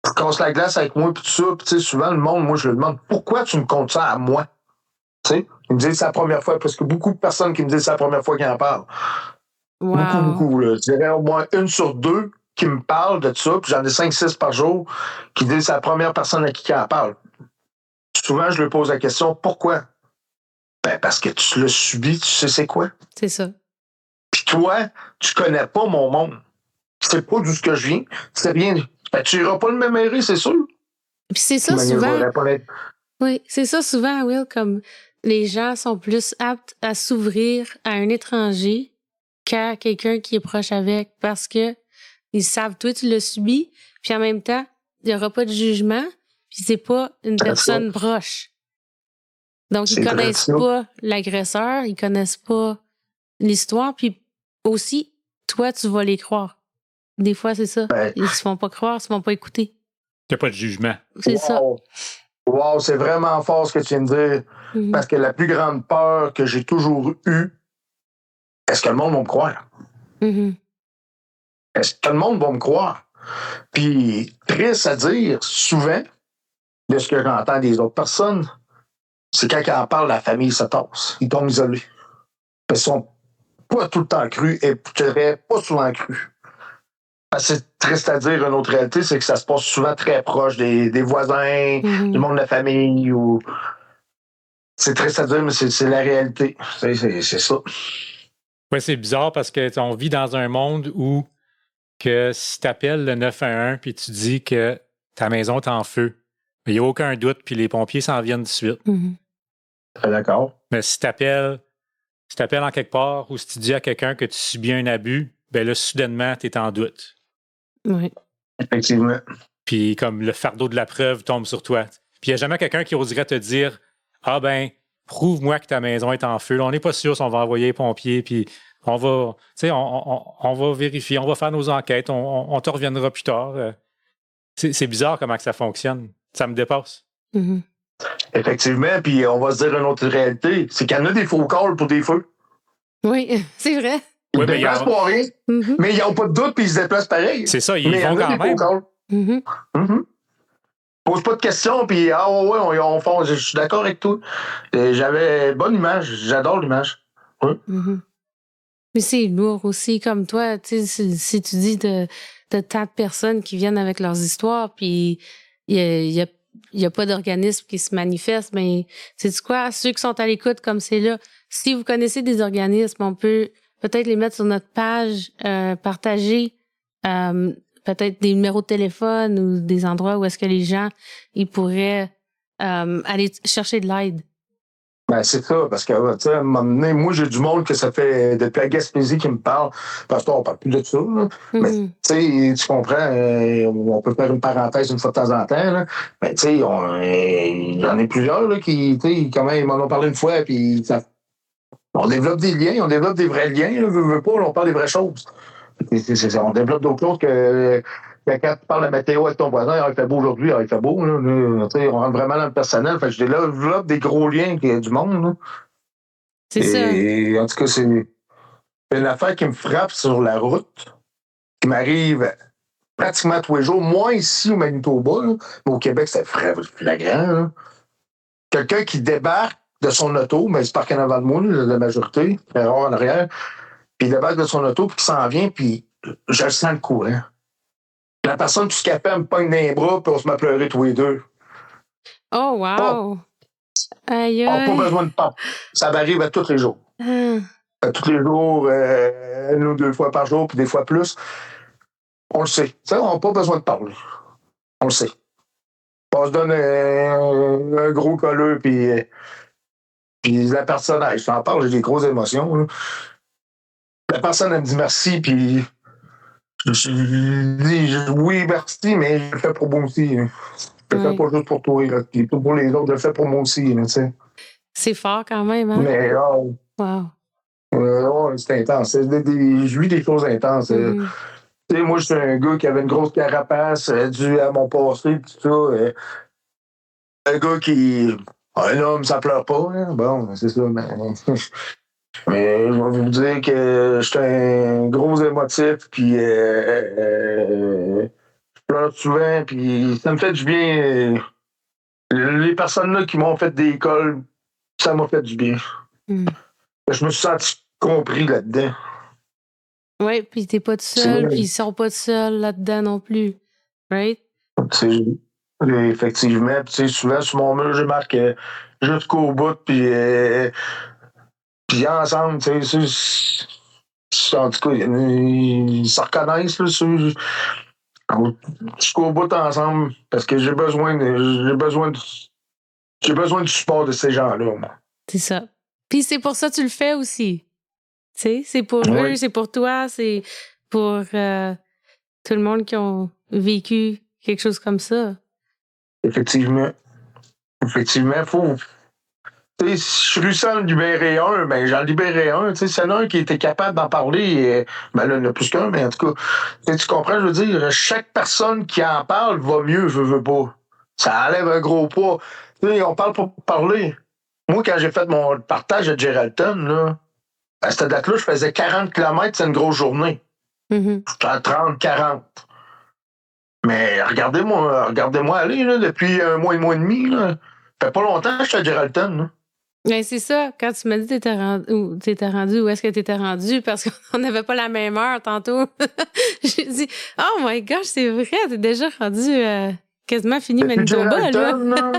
Tu casses la glace avec moi pis tout ça, pis tu sais, souvent, le monde, moi, je le demande, pourquoi tu me comptes ça à moi? Tu sais, ils me disent c'est la première fois, parce que beaucoup de personnes qui me disent c'est la première fois qu'ils en parlent. Wow. Beaucoup, là. Je dirais au moins 1 sur 2 qui me parlent de ça, puis j'en ai 5-6 par jour qui disent c'est la première personne à qui en parle. Souvent, je leur pose la question, pourquoi? Ben, parce que tu l'as subi, tu sais c'est quoi. C'est ça. Puis toi, tu connais pas mon monde. Tu sais pas d'où ce que je viens. Tu sais bien. Ben, tu iras pas le même errer, c'est sûr. Puis c'est ça souvent. Oui, c'est ça souvent, Will, comme les gens sont plus aptes à s'ouvrir à un étranger qu'à quelqu'un qui est proche avec parce que ils savent, toi, tu l'as subi, puis en même temps, il n'y aura pas de jugement, puis c'est pas une personne proche. Donc, ils connaissent pas l'agresseur, ils connaissent pas l'histoire, puis aussi, toi, tu vas les croire. Des fois, c'est ça. Ils se font pas croire, ils se font pas écouter. Il n'y a pas de jugement. C'est ça. Wow, c'est vraiment fort ce que tu viens de dire. Mm-hmm. Parce que la plus grande peur que j'ai toujours eue, est-ce que le monde va me croire? Mm-hmm. Est-ce que le monde va me croire? Puis, triste à dire, souvent, de ce que j'entends des autres personnes, c'est quand ils en parlent, la famille se tasse. Ils tombent isolés. Ils sont pas tout le temps crus et je dirais pas souvent crus. C'est triste à dire, une autre réalité, c'est que ça se passe souvent très proche des voisins, du monde de la famille. Ou... C'est triste à dire, mais c'est la réalité. C'est ça. Oui, c'est bizarre parce qu'on vit dans un monde où que si tu appelles le 911 puis tu dis que ta maison est en feu, il n'y a aucun doute, puis les pompiers s'en viennent de suite. Très d'accord. Mais si tu appelles en quelque part ou si tu dis à quelqu'un que tu subis un abus, ben là, soudainement, tu es en doute. Oui. Effectivement. Puis comme le fardeau de la preuve tombe sur toi. Puis il n'y a jamais quelqu'un qui oserait te dire « Ah ben, prouve-moi que ta maison est en feu. » On n'est pas sûr si on va envoyer les pompiers, puis on va vérifier, on va faire nos enquêtes, on te reviendra plus tard. C'est bizarre comment que ça fonctionne. Ça me dépasse. Mm-hmm. Effectivement, puis on va se dire une autre réalité, c'est qu'il y en a des faux calls pour des feux. Oui, c'est vrai. Ils se déplacent pour rien, mais ils n'ont pas de doute puis ils se déplacent pareil. C'est ça, ils vont quand même. Pose pas de questions, puis on fonce. Je suis d'accord avec toi. J'avais bonne image, j'adore l'image. Oui. Mais c'est lourd aussi, comme toi, tu sais, si tu dis de tant de personnes qui viennent avec leurs histoires, puis il y a pas d'organisme qui se manifeste, mais sais-tu quoi? Ceux qui sont à l'écoute comme c'est là, si vous connaissez des organismes, on peut peut-être les mettre sur notre page, partager peut-être des numéros de téléphone ou des endroits où est-ce que les gens ils pourraient aller chercher de l'aide. Ben, c'est ça, parce que, tu sais, à un moment donné, moi, j'ai du monde que ça fait depuis la Gaspésie qui me parle, parce qu'on parle plus de ça, là. Mais, tu sais, tu comprends, on peut faire une parenthèse une fois de temps en temps, là. Mais, tu sais, j'en ai plusieurs, là, qui, tu sais, quand même, ils m'en ont parlé une fois, puis on développe des liens, on développe des vrais liens, là, veut pas, on parle des vraies choses. On développe d'autres choses que quand tu parles de la météo avec ton voisin, il fait beau aujourd'hui, il fait beau. Là, on rentre vraiment dans le personnel. Fait que je développe des gros liens avec du monde. Là. C'est ça. Et en tout cas, c'est une affaire qui me frappe sur la route, qui m'arrive pratiquement tous les jours. Moi, ici au Manitoba, là, mais au Québec, c'est flagrant. Là. Quelqu'un qui débarque de son auto, mais il se parque en avant de moi, là, la majorité, très rare en arrière, puis il débarque de son auto, puis il s'en vient, puis je le sens le courant. La personne, tout ce qu'elle fait, elle me pogne dans les bras, puis on se met à pleurer tous les deux. Oh, wow! Aïe, On n'a pas aïe! besoin de parler. Ça m'arrive à tous les jours. À tous les jours, 1 ou 2 fois par jour, puis des fois plus. On le sait. Ça, on n'a pas besoin de parler. On le sait. On se donne un gros colleux, puis la personne, je t'en parle, j'ai des grosses émotions. Là. La personne, elle me dit merci, puis je dis oui, merci, mais je le fais pour moi aussi. Là. Je le fais pas juste pour toi, là, puis pas pour les autres, je le fais pour moi aussi. Là, c'est fort quand même, hein? Mais wow. c'est intense. Je vis des choses intenses. Moi, je suis un gars qui avait une grosse carapace due à mon passé, tout ça. Un gars qui. Un homme, ça pleure pas. Hein? Bon, c'est ça. Mais je vais vous dire que je suis un gros émotif, puis je pleure souvent, puis ça me fait du bien. Les personnes-là qui m'ont fait des écoles, ça m'a fait du bien. Je me suis senti compris là-dedans. Oui, puis t'es pas tout seul, puis ils sont pas tout seuls là-dedans non plus. Right? Effectivement. Souvent, sur mon mur, je marque jusqu'au bout, puis ensemble, en tout cas, ils se reconnaissent là, jusqu'au bout ensemble, parce que j'ai besoin du support de ces gens-là, moi. C'est ça. Puis c'est pour ça que tu le fais aussi. Tu sais, c'est pour eux, c'est pour toi, c'est pour tout le monde qui ont vécu quelque chose comme ça. Effectivement. Faut. Si je réussis à en libérer un, ben j'en libérerai un. S'il y en a un qui était capable d'en parler, ben là, il y en a plus qu'un, mais en tout cas, tu comprends, je veux dire, chaque personne qui en parle va mieux, je veux pas. Ça enlève un gros poids. On parle pour parler. Moi, quand j'ai fait mon partage à Geraldton, là, à cette date-là, je faisais 40 km, c'est une grosse journée. J'étais à 30, 40. Mais regardez-moi aller, là, depuis un mois et demi. Là. Ça fait pas longtemps que je suis à Geraldton. Là. Ben, c'est ça. Quand tu m'as dit que t'étais rendu, où est-ce que t'étais rendu? Parce qu'on n'avait pas la même heure tantôt. J'ai dit, oh my gosh, c'est vrai, t'es déjà rendu quasiment fini Manitoba, là.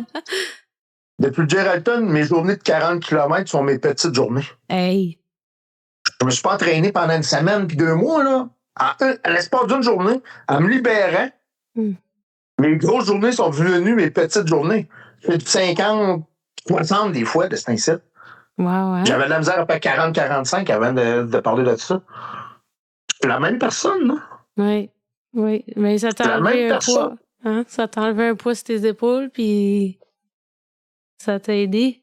Depuis Geraldton, mes journées de 40 km sont mes petites journées. Hey! Je me suis pas entraîné pendant une semaine puis 2 mois, là. À l'espace d'une journée, en me libérant, mes grosses journées sont devenues mes petites journées. J'ai 50, 60 des fois de cet incite. Wow, hein? J'avais de la misère à faire 40, 45 avant de parler de ça. Je suis la même personne, là. Oui. Mais ça t'a enlevé un poids. Hein? Ça t'a enlevé un poids sur tes épaules, puis ça t'a aidé.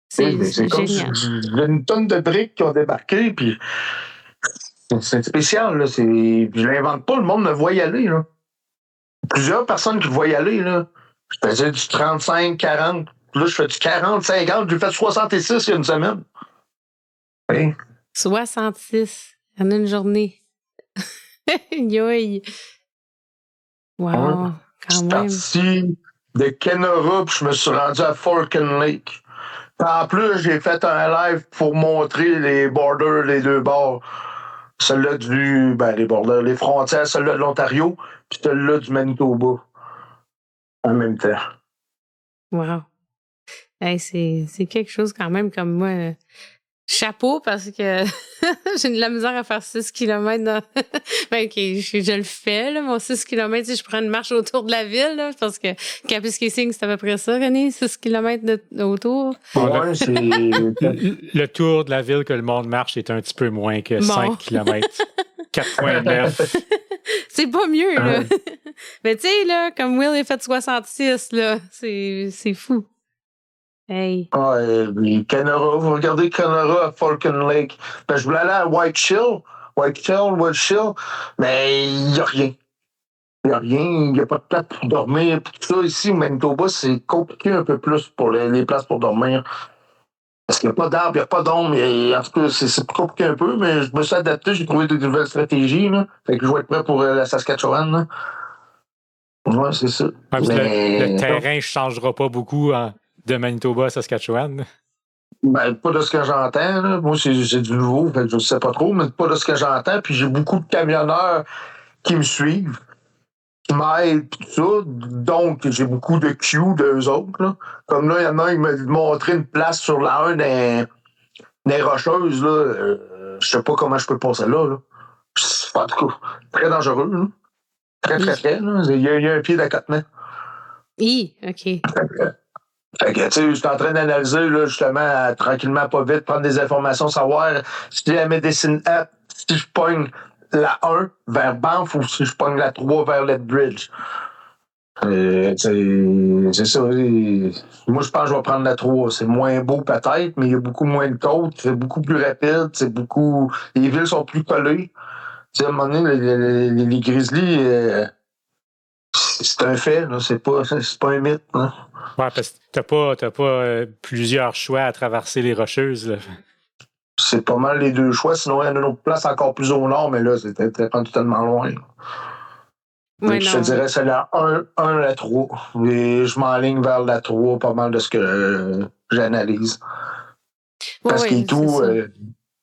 C'est génial. J'ai une tonne de briques qui ont débarqué, puis c'est spécial, là. Je l'invente pas, le monde me voit y aller, là. Plusieurs personnes qui me voient y aller, là. Je faisais du 35, 40. Là, je fais du 40, 50. J'ai fait 66 il y a une semaine. Oui. 66 en une journée. Yoï. Wow, quand même. Je suis parti de Kenora, puis je me suis rendu à Falcon Lake. En plus, j'ai fait un live pour montrer les borders, les deux bords. Celui-là les borders, les frontières, celui-là de l'Ontario, puis celui-là du Manitoba. En même temps. Wow. Hey, c'est quelque chose quand même comme moi. Chapeau, parce que j'ai de la misère à faire 6 km. Ben, OK, je le fais, là, mon 6 km, si je prends une marche autour de la ville, là, parce que Kapuskasing, c'est à peu près ça, René, 6 km autour. Ouais, c'est... Le tour de la ville que le monde marche est un petit peu moins que 5 km. 4,9. C'est pas mieux, là. Mais tu sais, là, comme Will est fait 66, là, c'est fou. Hey. Kenora, vous regardez Kenora à Falcon Lake. Ben, je voulais aller à White Shill, mais il n'y a rien. Il n'y a pas de place pour dormir. Tout ça, ici, au Manitoba, c'est compliqué un peu plus pour les places pour dormir. Parce qu'il n'y a pas d'arbres, il n'y a pas d'ombre. En tout cas, c'est plus compliqué un peu, mais je me suis adapté, j'ai trouvé de nouvelles stratégies. Là. Fait que je vais être prêt pour la Saskatchewan. Là. Ouais, c'est ça. Le terrain ne changera pas beaucoup de Manitoba à Saskatchewan. Ben, pas de ce que j'entends. Là. Moi, c'est du nouveau, fait que je ne sais pas trop, mais pas de ce que j'entends. Puis j'ai beaucoup de camionneurs qui me suivent, qui m'aident, tout ça. Donc, j'ai beaucoup de queues d'eux autres. Là. Comme là, il y en a, ils m'ont montré une place sur la 1 des Rocheuses. Là. Je sais pas comment je peux passer là. En tout cas, très dangereux. Là. Très, très, très. Là. Il y a un pied d'accotement. OK. Fait que, tu sais, je suis en train d'analyser, là, justement, tranquillement, pas vite, prendre des informations, savoir si la Medicine Hat, si je pogne la 1 vers Banff ou si je pogne la 3 vers Lethbridge. C'est ça. Moi, je pense que je vais prendre la 3. C'est moins beau peut-être, mais il y a beaucoup moins de côtes, c'est beaucoup plus rapide, c'est beaucoup. Les villes sont plus collées. Tu sais, à un moment donné, les Grizzlies, c'est un fait, là. C'est pas un mythe. Là. Ouais, parce que t'as pas plusieurs choix à traverser les Rocheuses. Là. C'est pas mal les deux choix. Sinon, il y en a une autre place encore plus au nord, mais là, c'était totalement loin. Ouais, je te dirais, c'est la 1 la 3. Et je m'enligne vers la 3, pas mal de ce que j'analyse. Parce qu'il tout, il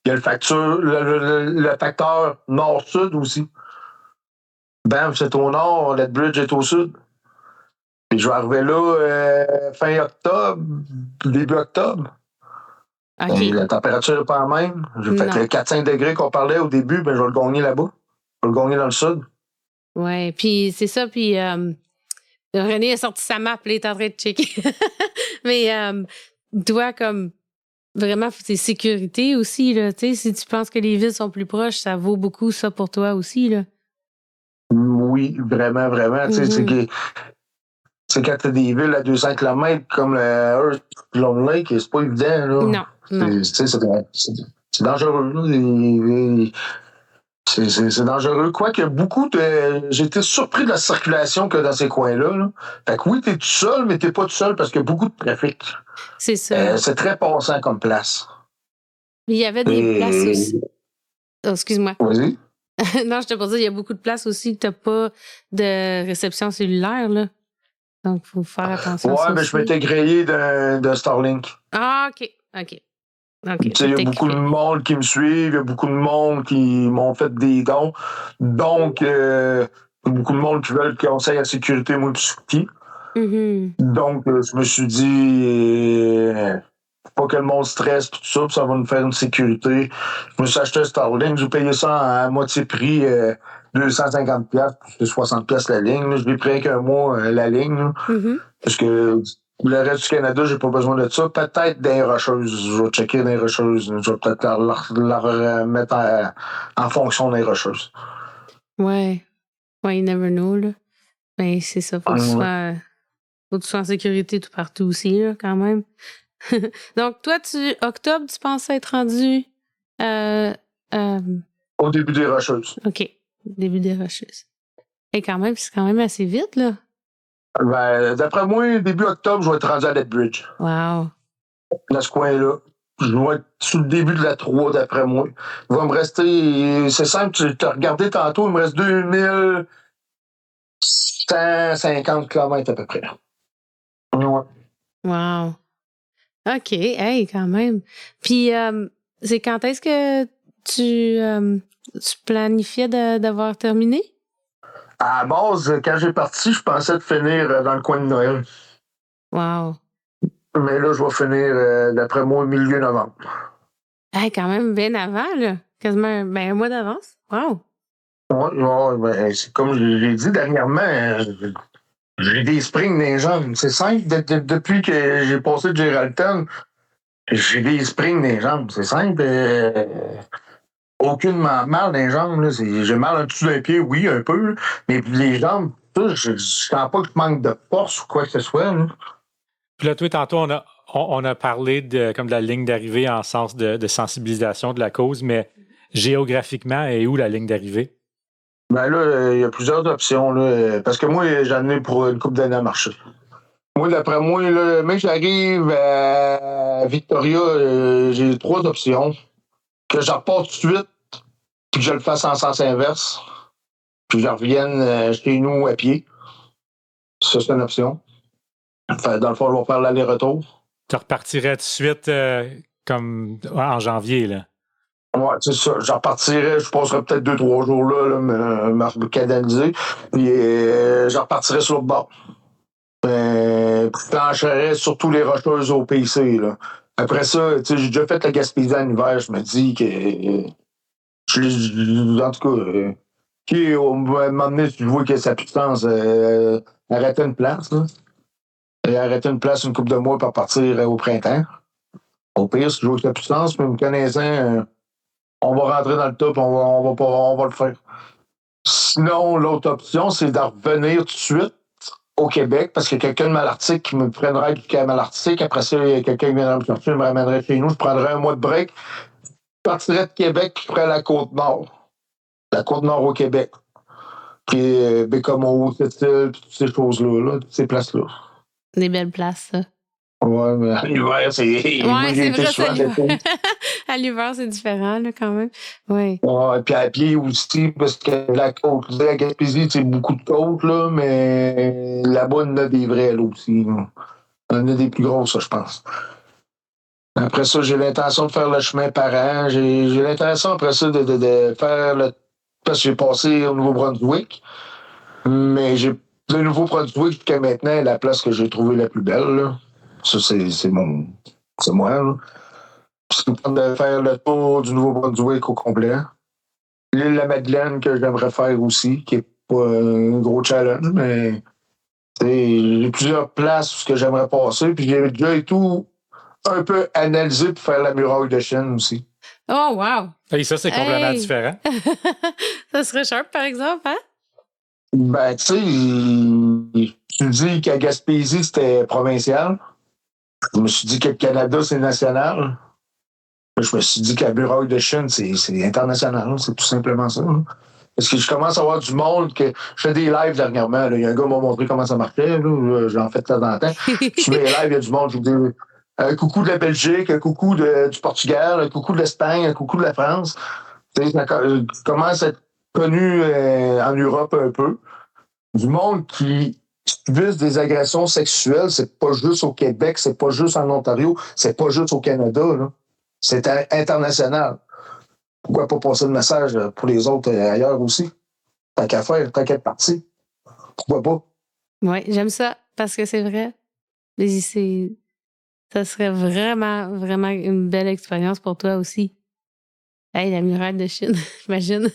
y a le facteur nord-sud aussi. Banff, c'est au nord, Lethbridge est au sud. Puis je vais arriver là fin octobre, début octobre. Okay. La température n'est pas la même. Fait que les 4-5 degrés qu'on parlait au début, ben, je vais le gagner là-bas. Je vais le gagner dans le sud. Ouais, puis c'est ça, puis René a sorti sa map, là, il est en train de checker. Mais toi, comme vraiment, c'est sécurité aussi, là, tu sais, si tu penses que les villes sont plus proches, ça vaut beaucoup ça pour toi aussi, là. Oui, vraiment, vraiment. Mm-hmm. C'est quand tu as des villes à 200 km comme le Earth Long Lake, c'est pas évident. Là. Non. C'est dangereux. Là. C'est dangereux. Quoique beaucoup de. J'ai été surpris de la circulation qu'il y a dans ces coins-là. Là. Fait que oui, t'es tout seul, mais t'es pas tout seul parce qu'il y a beaucoup de trafic. C'est ça. C'est très passant comme place. Il y avait des places aussi. Oh, excuse-moi. Vas-y. Non, je te pour dire, il y a beaucoup de places aussi que t'as pas de réception cellulaire, là. Donc, il faut faire attention à ça. Ouais, mais je m'étais grillé de Starlink. Ah, OK. Il y a beaucoup de monde qui me suivent, il y a beaucoup de monde qui m'ont fait des dons. Donc, il y a beaucoup de monde qui veulent le conseil à sécurité, moi, qui. Mm-hmm. Donc, je me suis dit, pas que le monde stresse, tout ça, puis ça va nous faire une sécurité. Je me suis acheté un Starlink, j'ai payé ça à moitié prix, 250$, c'est 60$ la ligne. Là. Je l'ai pris avec un mois la ligne. Mm-hmm. Parce que le reste du Canada, j'ai pas besoin de ça. Peut-être des Rocheuses. Je vais checker des Rocheuses. Je vais peut-être la remettre en fonction des Rocheuses. Ouais, you never know, là. Ben, c'est ça. Faut que tu sois en sécurité tout partout aussi, là, quand même. Donc, toi, octobre, tu penses être rendu au début des Rocheuses. OK. Début des Rocheuses. Et quand même, c'est quand même assez vite, là. Ben, d'après moi, début octobre, je vais être rendu à Lethbridge. Wow. Dans ce coin-là. Je vais être sur le début de la 3, d'après moi. Il va me rester... C'est simple, tu as regardé tantôt, il me reste 2150 km à peu près. Ouais. Wow. OK. Hey, quand même. Puis, c'est quand est-ce que tu planifiais d'avoir terminé? À la base, quand j'ai parti, je pensais de finir dans le coin de Noël. Wow. Mais là, je vais finir, d'après moi, milieu novembre. Hey, quand même bien avant, là. Quasiment un mois d'avance. Wow. Ouais, c'est comme je l'ai dit dernièrement, j'ai des springs dans les jambes. C'est simple. Depuis que j'ai passé de Geraldton, j'ai des springs dans les jambes. C'est simple. Aucune mal dans les jambes. Là. J'ai mal en dessous d'un pied, oui, un peu. Là. Mais les jambes, je sens pas que je manque de force ou quoi que ce soit. Là. Puis là, toi, tantôt, on a parlé de la ligne d'arrivée en sens de sensibilisation de la cause, mais géographiquement, est où la ligne d'arrivée? Ben là, il y a plusieurs options. Là, parce que moi, j'en ai pour une couple d'années à marcher. Moi, d'après moi, là, même que j'arrive à Victoria, j'ai 3 options. Que je reparte tout de suite, puis que je le fasse en sens inverse, puis que je revienne chez nous à pied. Ça, c'est une option. Enfin, dans le fond, je vais faire l'aller-retour. Tu repartirais tout de suite comme en janvier, là. Ouais, c'est ça. Je repartirais, je passerais peut-être 2-3 jours là me canaliser. Puis je repartirais sur le bord. Je plancherais surtout les rocheuses au PC. Là. Après ça, j'ai déjà fait la Gaspésie en hiver. Je me dis que. En tout cas, au moment donné, si je vois que ça n'a plus de sens, arrêter une place. Là. Et arrêter une place une couple de mois pour partir au printemps. Au pire, si je vois que ça n'a plus de sens, mais me connaissant, on va rentrer dans le top, on va le faire. Sinon, l'autre option, c'est de revenir tout de suite au Québec, parce qu'il y a quelqu'un de Malartic qui me prendrait jusqu'à Malartic. Après ça, il y a quelqu'un qui viendrait me chercher, il me ramènerait chez nous. Je prendrais un mois de break. Je partirais de Québec, puis je ferais la Côte-Nord. La Côte-Nord au Québec. Puis Bécomo, Sept-Îles, puis toutes ces choses-là, là, toutes ces places-là. Des belles places, ça. Ouais, mais à l'hiver, c'est. Ouais, c'est vrai, ça, l'hiver. À l'hiver, c'est différent, là, quand même. Oui. Ouais, puis à pied aussi, parce que la côte, la Gaspésie, c'est beaucoup de côtes, là, mais là-bas, il y en a des vraies, là, aussi. Là. Il y en a des plus grosses, ça, je pense. Après ça, j'ai l'intention de faire le chemin par an. J'ai l'intention, après ça, de faire le. Parce que j'ai passé au Nouveau-Brunswick, mais j'ai le Nouveau-Brunswick, jusqu'à maintenant, la place que j'ai trouvée la plus belle, là. Ça, c'est mon. C'est moi, là. C'est de faire le tour du Nouveau-Brunswick au complet. L'île de la Madeleine que j'aimerais faire aussi, qui est pas un gros challenge, mais j'ai plusieurs places où j'aimerais passer, puis j'ai déjà et tout un peu analysé pour faire la muraille de Chine aussi. Oh, wow! Et ça, c'est complètement différent. Ça serait sharp, par exemple, hein? Ben, tu sais, tu dis qu'à Gaspésie, c'était provincial. Je me suis dit que le Canada, c'est national. Je me suis dit que la muraille de Chine, c'est international. C'est tout simplement ça. Là. Parce que je commence à avoir du monde que je fais des lives dernièrement. Là. Il y a un gars qui m'a montré comment ça marchait. Là. J'en fais de temps en temps. Je fais des lives, il y a du monde. Je vous dis un coucou de la Belgique, un coucou du Portugal, un coucou de l'Espagne, un coucou de la France. Ça commence à être connu en Europe un peu. Du monde qui subissent des agressions sexuelles, c'est pas juste au Québec, c'est pas juste en Ontario, c'est pas juste au Canada. Là. C'est international. Pourquoi pas passer le message pour les autres ailleurs aussi? Tant qu'à faire, tant qu'à être parti. Pourquoi pas? Oui, j'aime ça, parce que c'est vrai. Ça serait vraiment, vraiment une belle expérience pour toi aussi. Hey, la muraille de Chine, j'imagine.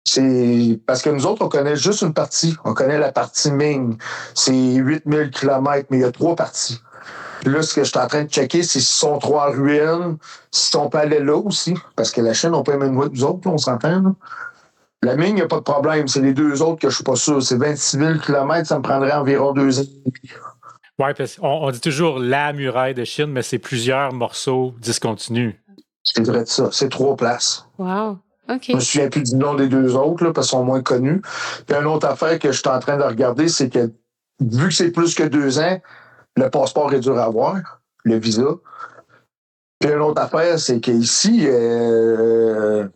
C'est parce que nous autres, on connaît juste une partie. On connaît la partie Ming. C'est 8000 km, mais il y a 3 parties. Puis là, ce que je suis en train de checker, c'est s'ils sont 3 ruines, si on peut aller là aussi. Parce que la Chine, on peut même nous autres, là, on s'entend. Là. La Ming, il n'y a pas de problème. C'est les 2 autres que je suis pas sûr. C'est 26 000 km, ça me prendrait environ 2 ans. Oui, parce qu'on dit toujours la muraille de Chine, mais c'est plusieurs morceaux discontinus. C'est vrai de ça. C'est 3 places. Wow. OK. Je me souviens plus du nom des 2 autres, là, parce qu'ils sont moins connus. Puis une autre affaire que je suis en train de regarder, c'est que vu que c'est plus que 2 ans, le passeport est dur à avoir, le visa. Puis une autre affaire, c'est qu'ici, je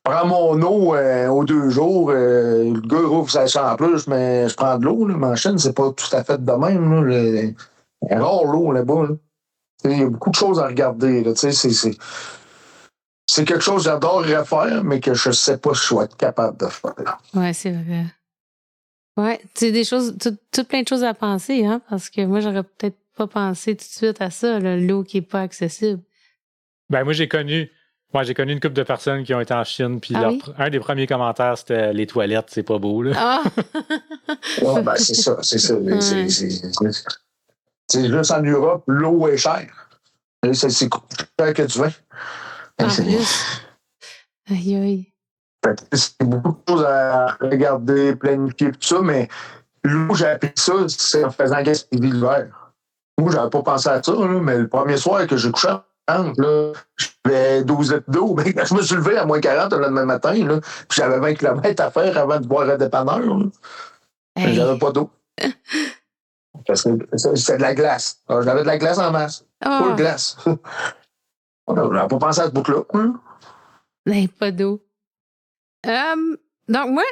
prends mon eau aux 2 jours, le gars rouvre sa chambre, je prends de l'eau, là, mais en Chine, c'est pas tout à fait de même. Là, c'est rare l'eau là-bas. Là. Il y a beaucoup de choses à regarder. Là, c'est quelque chose que j'adorerais faire, mais que je sais pas si je vais être capable de faire. Oui, c'est vrai. Oui, c'est des choses, tout plein de choses à penser, hein, parce que moi, j'aurais peut-être pas pensé tout de suite à ça, là, l'eau qui est pas accessible. Ben, moi, j'ai connu une couple de personnes qui ont été en Chine, puis oui? un des premiers commentaires, c'était les toilettes, c'est pas beau, là. Ah! Ouais, ben, c'est ça. Ouais. C'est juste en Europe, l'eau est chère. C'est plus cher que du vin. En plus. Aïe, aïe. C'est beaucoup de choses à regarder, planifier, tout ça, mais l'eau, j'ai appris ça, c'est en faisant Gaspésie l'hiver. Moi, j'avais pas pensé à ça, là, mais le premier soir que j'ai couché là, j'avais 12 litres d'eau. Mais quand je me suis levé à moins 40 le lendemain matin, là, puis j'avais 20 km à faire avant de boire un dépanneur. Hey. J'avais pas d'eau. Parce que c'était de la glace. Alors, j'avais de la glace en masse. Pas de glace. On n'a pas pensé à ce bout-là. Ben, pas d'eau. Donc, moi,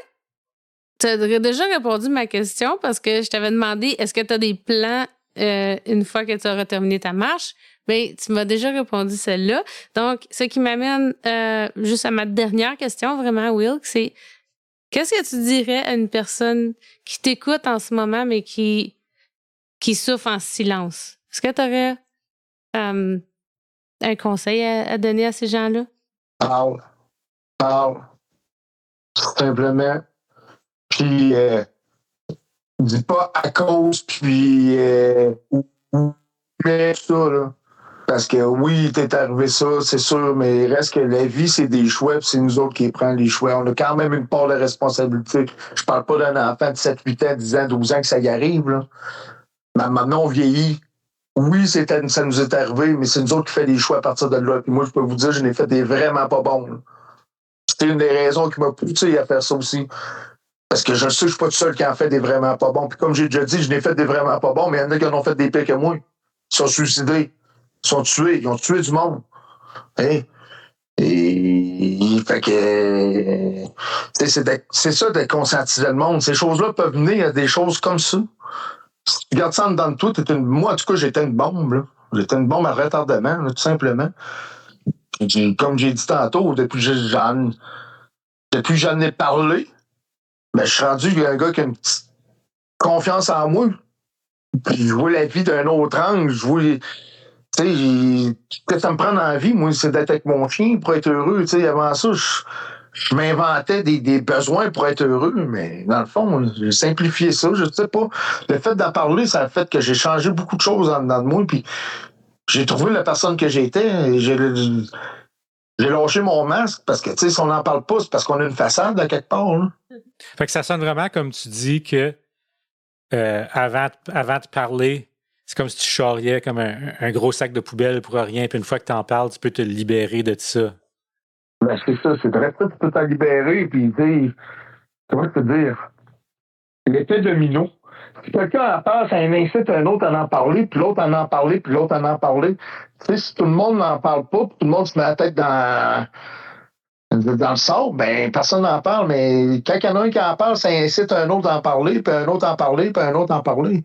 tu as déjà répondu à ma question parce que je t'avais demandé est-ce que tu as des plans une fois que tu auras terminé ta marche? Ben, tu m'as déjà répondu celle-là. Donc, ce qui m'amène juste à ma dernière question, vraiment, Will, c'est qu'est-ce que tu dirais à une personne qui t'écoute en ce moment, mais qui souffre en silence? Est-ce que tu aurais un conseil à donner à ces gens-là? Parle. Simplement. Puis, dis pas à cause, puis, mais ça, là. Parce que oui, il t'est arrivé ça, c'est sûr, mais il reste que la vie, c'est des choix, puis c'est nous autres qui prenons les choix. On a quand même une part de responsabilité. Je parle pas d'un enfant de 7, 8 ans, 10 ans, 12 ans que ça y arrive, là. Mais maintenant, on vieillit. Oui, ça nous est arrivé, mais c'est nous autres qui faisons les choix à partir de là. Puis moi, je peux vous dire, je n'ai fait des vraiment pas bons, là. C'était une des raisons qui m'a poussé à faire ça aussi. Parce que je sais que je suis pas tout seul qui en fait des vraiment pas bons. Puis comme j'ai déjà dit, je n'ai fait des vraiment pas bons, mais il y en a qui en ont fait des pires que moi. Ils sont suicidés. Ils sont tués. Ils ont tué du monde. Hein? Et fait que c'est ça de conscientiser le monde. Ces choses-là peuvent venir à des choses comme ça. Si tu gardes ça en dedans de toi, moi, en tout cas, j'étais une bombe, là. J'étais une bombe à retardement, là, tout simplement. Comme j'ai dit tantôt, depuis que j'en ai parlé, ben, je suis rendu un gars qui a une petite confiance en moi. Puis je vois la vie d'un autre angle. Je vois, tu sais, ce que ça me prend dans la vie, moi, c'est d'être avec mon chien pour être heureux. Tu sais, avant ça, je m'inventais des besoins pour être heureux, mais dans le fond, j'ai simplifié ça. Je sais pas. Le fait d'en parler, ça a fait que j'ai changé beaucoup de choses en dedans de moi. Puis j'ai trouvé la personne que j'étais. J'ai lâché mon masque parce que, tu sais, si on n'en parle pas, c'est parce qu'on a une façade à quelque part, là. Fait que ça sonne vraiment comme tu dis que avant de parler, c'est comme si tu charriais comme un gros sac de poubelle pour rien, puis une fois que tu en parles, tu peux te libérer de ça. Ben, c'est ça, c'est vrai ça, tu peux t'en libérer, puis tu sais, comment je peux dire? L'effet domino. Si quelqu'un en parle, ça incite un autre à en parler, puis l'autre à en parler, puis l'autre à en parler. Tu sais, si tout le monde n'en parle pas, puis tout le monde se met la tête dans le sable, ben personne n'en parle, mais quand il y en a un qui en parle, ça incite un autre à en parler, puis un autre à en parler, puis un autre à en parler.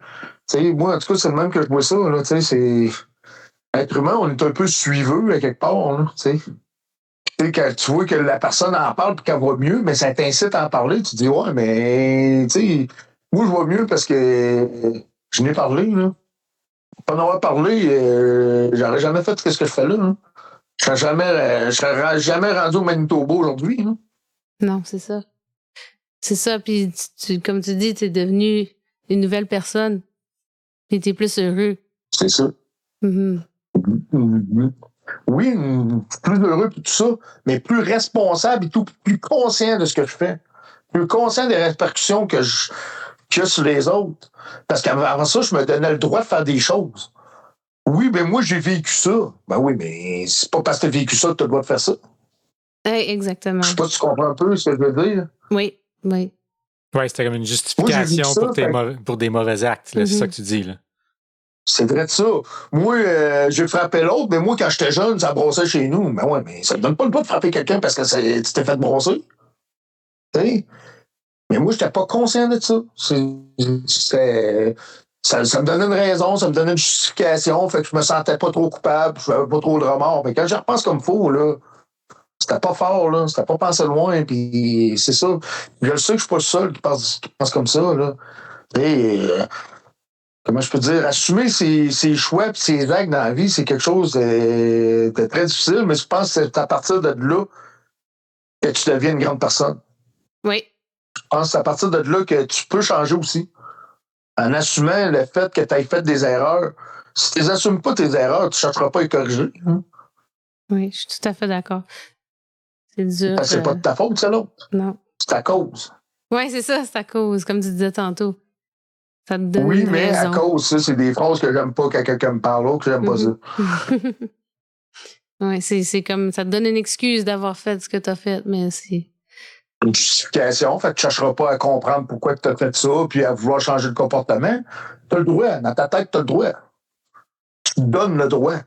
Tu sais, moi, en tout cas, c'est le même que je vois ça, là, tu sais, c'est... Être humain, on est un peu suiveux à quelque part, là, tu sais. Quand tu vois que la personne en parle et qu'elle voit mieux, mais ça t'incite à en parler, tu te dis, ouais, mais, tu sais, moi, je vois mieux parce que je n'ai parlé, là. Pas en avoir parlé, j'aurais jamais fait ce que je fais là, hein. Je serais jamais rendu au Manitoba aujourd'hui, hein. Non, c'est ça. C'est ça, puis comme tu dis, tu es devenu une nouvelle personne. Et tu es plus heureux. C'est ça. Mm-hmm. Oui, plus heureux et tout ça, mais plus responsable et tout, plus conscient de ce que je fais. Plus conscient des répercussions qu'il y a sur les autres. Parce qu'avant ça, je me donnais le droit de faire des choses. Oui, mais moi, j'ai vécu ça. Ben oui, mais c'est pas parce que tu as vécu ça que tu as le droit de faire ça. Exactement. Je sais pas si tu comprends un peu ce que je veux dire. Oui. Oui, c'était comme une justification pour des mauvais actes. Là, C'est ça que tu dis, là. C'est vrai de ça. Moi, j'ai frappé l'autre, mais moi, quand j'étais jeune, ça brossait chez nous. Ben ouais, mais ça te donne pas le droit de frapper quelqu'un parce que tu t'es fait brosser. T'sais? Mais moi, j'étais pas conscient de ça. Ça me donnait une raison, ça me donnait une justification, fait que je me sentais pas trop coupable, je n'avais pas trop de remords. Mais quand je repense comme faut, là, c'était pas fort, là, c'était pas pensé loin, puis c'est ça. Je sais que je suis pas le seul qui pense comme ça, là. Comment je peux dire, assumer ses choix et ses actes dans la vie, c'est quelque chose de très difficile, mais je pense que c'est à partir de là que tu deviens une grande personne. Oui. Je pense que c'est à partir de là que tu peux changer aussi. En assumant le fait que tu aies fait des erreurs. Si tu n'assumes pas tes erreurs, tu ne chercheras pas à les corriger. Hein? Oui, je suis tout à fait d'accord. C'est dur. Parce que c'est pas de ta faute, c'est l'autre. Non. C'est ta cause. Oui, c'est ça, c'est ta cause, comme tu disais tantôt. Ça te donne oui, une mais raison. À cause, ça, c'est des phrases que j'aime pas quand quelqu'un me parle, que j'aime pas ça. Oui, c'est comme ça te donne une excuse d'avoir fait ce que tu as fait, mais une justification. Fait que tu chercheras pas à comprendre pourquoi tu as fait ça puis à vouloir changer de comportement. Tu as le droit. Dans ta tête, tu as le droit. Tu te donnes le droit.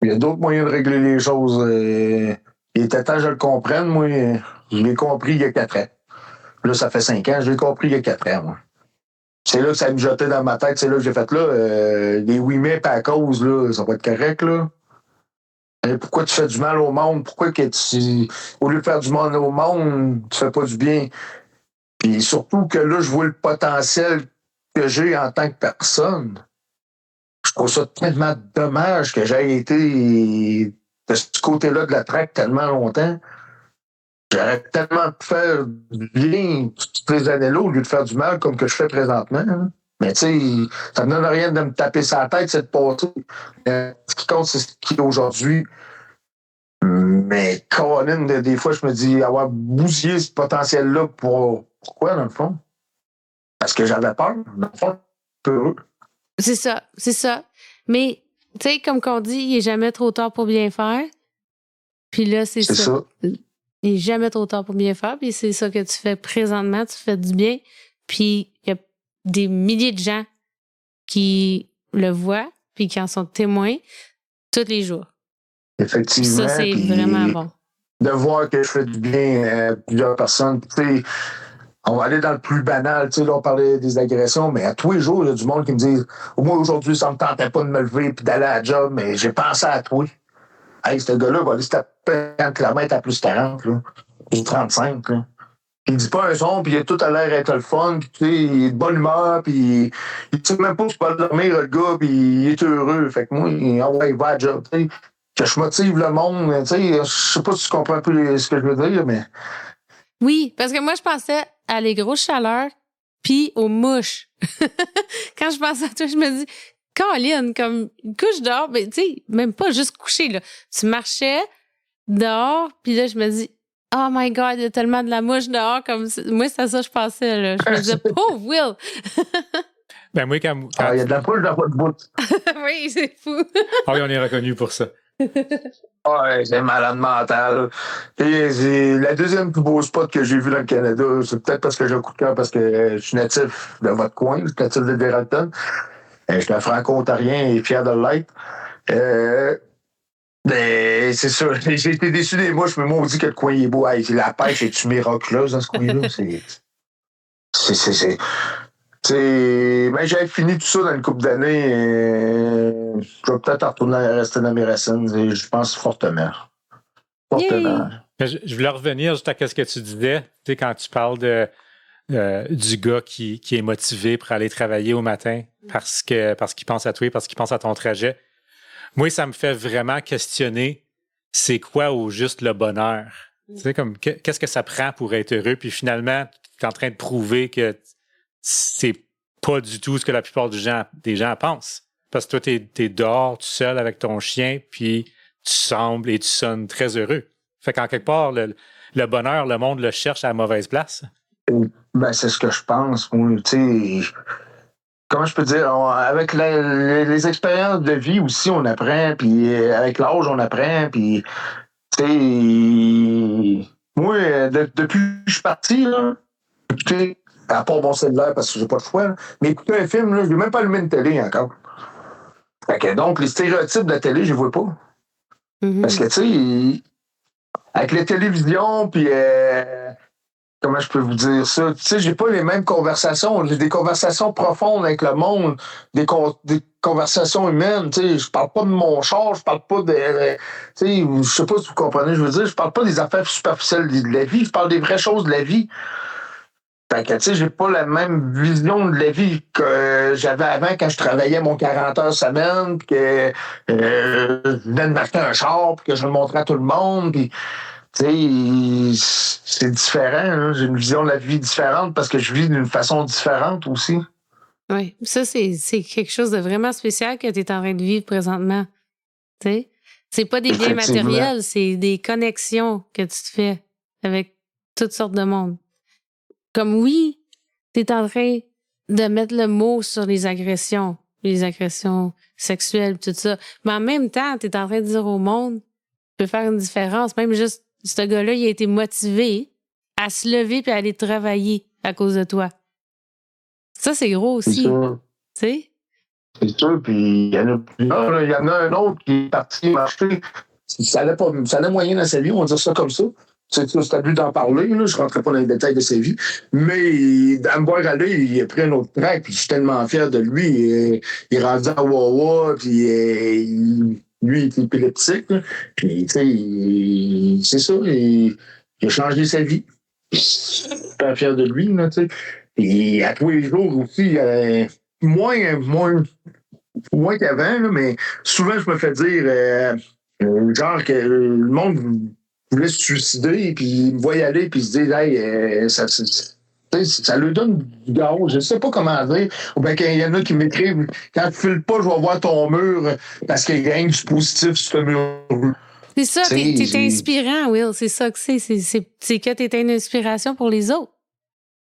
Il y a d'autres moyens de régler les choses. Il était temps que je le comprenne. Moi, je l'ai compris il y a 4 ans. Là, ça fait 5 ans. Je l'ai compris il y a 4 ans, moi. C'est là que ça me jetait dans ma tête. C'est là que j'ai fait là. Les oui mais pas à cause, là, ça va être correct, là. Pourquoi tu fais du mal au monde? Pourquoi que au lieu de faire du mal au monde, tu fais pas du bien? Puis surtout que là, je vois le potentiel que j'ai en tant que personne. Je trouve ça tellement dommage que j'ai été de ce côté-là de la traque tellement longtemps. J'aurais tellement pu faire du bien toutes les années-là au lieu de faire du mal comme que je fais présentement. Hein. Mais tu sais, ça ne donne rien de me taper sa tête, c'est de passer. Ce qui compte, c'est ce qui est aujourd'hui. Mais Colin, des fois, je me dis avoir bousillé ce potentiel-là pourquoi, dans le fond? Parce que j'avais peur, dans le fond, peureux. C'est ça. Mais, tu sais, comme qu'on dit, il n'est jamais trop tard pour bien faire. Puis là, c'est ça. Il n'est jamais trop tard pour bien faire. Puis c'est ça que tu fais présentement. Tu fais du bien. Puis il y a des milliers de gens qui le voient puis qui en sont témoins tous les jours. Effectivement. Ça, c'est vraiment bon. De voir que je fais du bien à plusieurs personnes. Tu sais, on va aller dans le plus banal. Tu sais, là, on parlait des agressions, mais à tous les jours, il y a du monde qui me dit au moins aujourd'hui, ça me tentait pas de me lever puis d'aller à la job, mais j'ai pensé à toi. Hey, ce gars-là va aller se taper 40 km à plus 40, là. Plus 35, là. Il dit pas un son, puis il a tout à l'air être le fun, puis tu sais, il est de bonne humeur, puis il sait même pas si pas dormir, le gars, puis il est heureux. Fait que moi, il va à la job, tu sais. Que je motive le monde, tu sais. Je sais pas si tu comprends un peu ce que je veux dire, mais... Oui, parce que moi, je pensais à les grosses chaleurs puis aux mouches. Quand je pense à toi, je me dis, Caroline, comme une couche dehors, mais tu sais, même pas juste coucher, là. Tu marchais dehors, puis là, je me dis, oh my God, il y a tellement de la mouche dehors. Comme moi, c'est à ça que je pensais, là. Je me disais, pauvre Will! Ben moi, quand il y a de la poule dans votre bout. Oui, c'est fou. Ah oui, on est reconnu pour ça. Ouais, c'est malade mental. Et la deuxième plus beau spot que j'ai vu dans le Canada, c'est peut-être parce que j'ai un coup de cœur, parce que je suis natif de votre coin, je suis natif de Deralton. Je suis un franco-ontarien et fier de l'être. Mais c'est sûr, j'ai été déçu des mouches, mais moi, on dit que le coin est beau. Hey, la pêche est-tu miraculeuse dans ce coin-là? Ben, j'avais fini tout ça dans une couple d'années. Je vais peut-être retourner rester dans mes racines. Je pense fortement. Je voulais revenir juste à ce que tu disais. Tu sais, quand tu parles du gars qui est motivé pour aller travailler au matin parce qu'il pense à toi, parce qu'il pense à ton trajet. Moi, ça me fait vraiment questionner c'est quoi au juste le bonheur. Tu sais, comme qu'est-ce que ça prend pour être heureux? Puis finalement, tu es en train de prouver que c'est pas du tout ce que la plupart des gens pensent. Parce que toi, t'es dehors tout seul avec ton chien, puis tu sembles et tu sonnes très heureux. Fait qu'en quelque part, le bonheur, le monde le cherche à la mauvaise place. Ben, c'est ce que je pense. Tu sais, comment je peux dire, avec les expériences de vie aussi, on apprend, puis avec l'âge, on apprend, puis tu sais, moi, depuis que je suis parti, là, écoutez, à part mon cellulaire parce que j'ai pas de choix, là, mais écouter un film, là, je n'ai même pas allumé une télé encore. Fait que donc, les stéréotypes de la télé, je les vois pas. Mm-hmm. Parce que, tu sais, avec les télévisions, puis comment je peux vous dire ça? Tu sais, j'ai pas les mêmes conversations. J'ai des conversations profondes avec le monde, des conversations humaines. Tu sais, je parle pas de mon char, je parle pas de... tu sais, je sais pas si vous comprenez, je veux dire, je parle pas des affaires superficielles de la vie, je parle des vraies choses de la vie. Fait que, tu sais, j'ai pas la même vision de la vie que j'avais avant quand je travaillais mon 40 heures semaine, puis que je venais de m'acheter un char, puis que je le montrais à tout le monde, puis... Tu sais, c'est différent. Hein? J'ai une vision de la vie différente parce que je vis d'une façon différente aussi. Oui, ça, c'est quelque chose de vraiment spécial que tu es en train de vivre présentement. Tu sais, c'est pas des biens matériels, c'est des connexions que tu te fais avec toutes sortes de monde. Comme oui, tu es en train de mettre le mot sur les agressions sexuelles, tout ça. Mais en même temps, tu es en train de dire au monde, tu peux faire une différence. Même juste, ce gars-là, il a été motivé à se lever puis à aller travailler à cause de toi. Ça, c'est gros C'est aussi. sûr. Tu sais? C'est sûr. Puis il y en a plusieurs. Là. Il y en a un autre qui est parti marcher. Ça allait moyen dans sa vie, on va dire ça comme ça. C'est à lui d'en parler. Là. Je ne rentrerai pas dans les détails de sa vie. Mais à me voir aller, il a pris un autre track. Puis je suis tellement fier de lui. Il est rendu à Wawa. Puis lui, il est épileptique. Là. Puis, tu sais, c'est ça. Il a changé sa vie. Je suis super fier de lui. Là, tu sais. Et à tous les jours aussi, moins qu'avant, là, mais souvent, je me fais dire, genre que le monde voulait se suicider, puis il me voit y aller, puis il se dit, hey, ça lui donne du gaz. Je ne sais pas comment dire. Ou bien qu'il y en a qui m'écrivent, quand tu files pas, je vais voir ton mur, parce qu'il y a du positif sur ce mur. C'est ça, t'es inspirant, Will. C'est ça que c'est. C'est que t'es une inspiration pour les autres.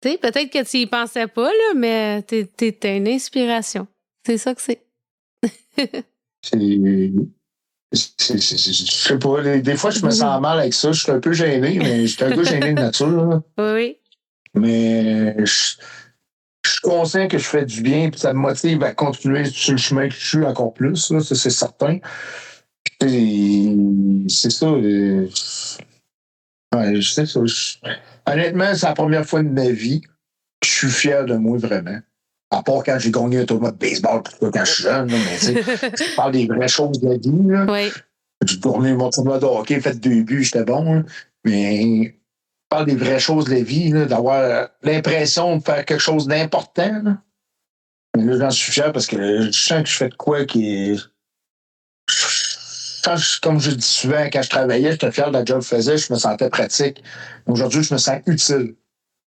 Tu sais, peut-être que tu y pensais pas, là, mais t'es une inspiration. C'est ça que c'est. Je sais pas, des fois, je me sens mal avec ça. Je suis un peu gêné, mais je suis un peu gêné de nature. Là. Oui. Mais je suis conscient que je fais du bien, puis ça me motive à continuer sur le chemin que je suis encore plus. Là, ça, c'est certain. Et c'est ça. Ouais, je sais ça. Honnêtement, c'est la première fois de ma vie que je suis fier de moi, vraiment. À part quand j'ai gagné un tournoi de baseball quand je suis jeune, là, mais tu sais, je parle des vraies choses de la vie. Là. Oui. J'ai tourné mon tournoi de hockey, fait 2 buts, j'étais bon. Là. Mais je parle des vraies choses de la vie, là, d'avoir l'impression de faire quelque chose d'important. Là. Mais là, j'en suis fier parce que je sens que je fais de quoi qui est. Comme je dis souvent, quand je travaillais, j'étais fier de la job que je faisais, je me sentais pratique. Aujourd'hui, je me sens utile.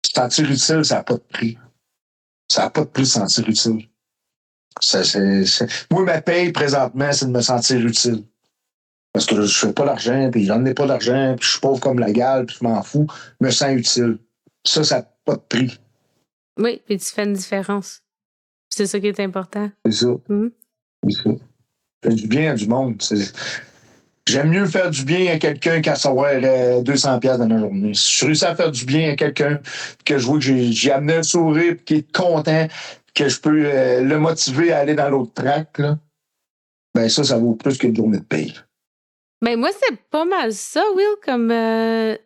Se sentir utile, ça n'a pas de prix. Ça n'a pas de prix de se sentir utile. Moi, ma paye présentement, c'est de me sentir utile. Parce que je fais pas d'argent, puis j'en ai pas d'argent, puis je suis pauvre comme la gale, puis je m'en fous. Je me sens utile. Ça n'a pas de prix. Oui, puis tu fais une différence. C'est ça qui est important. C'est ça. C'est ça. Faire du bien à du monde. J'aime mieux faire du bien à quelqu'un qu'à savoir 200$ dans ma journée. Si je réussis à faire du bien à quelqu'un, que je vois que j'ai amené un sourire, qui est content, que je peux le motiver à aller dans l'autre track, là, ben ça vaut plus qu'une journée de paye. Ben moi, c'est pas mal ça, Will, comme à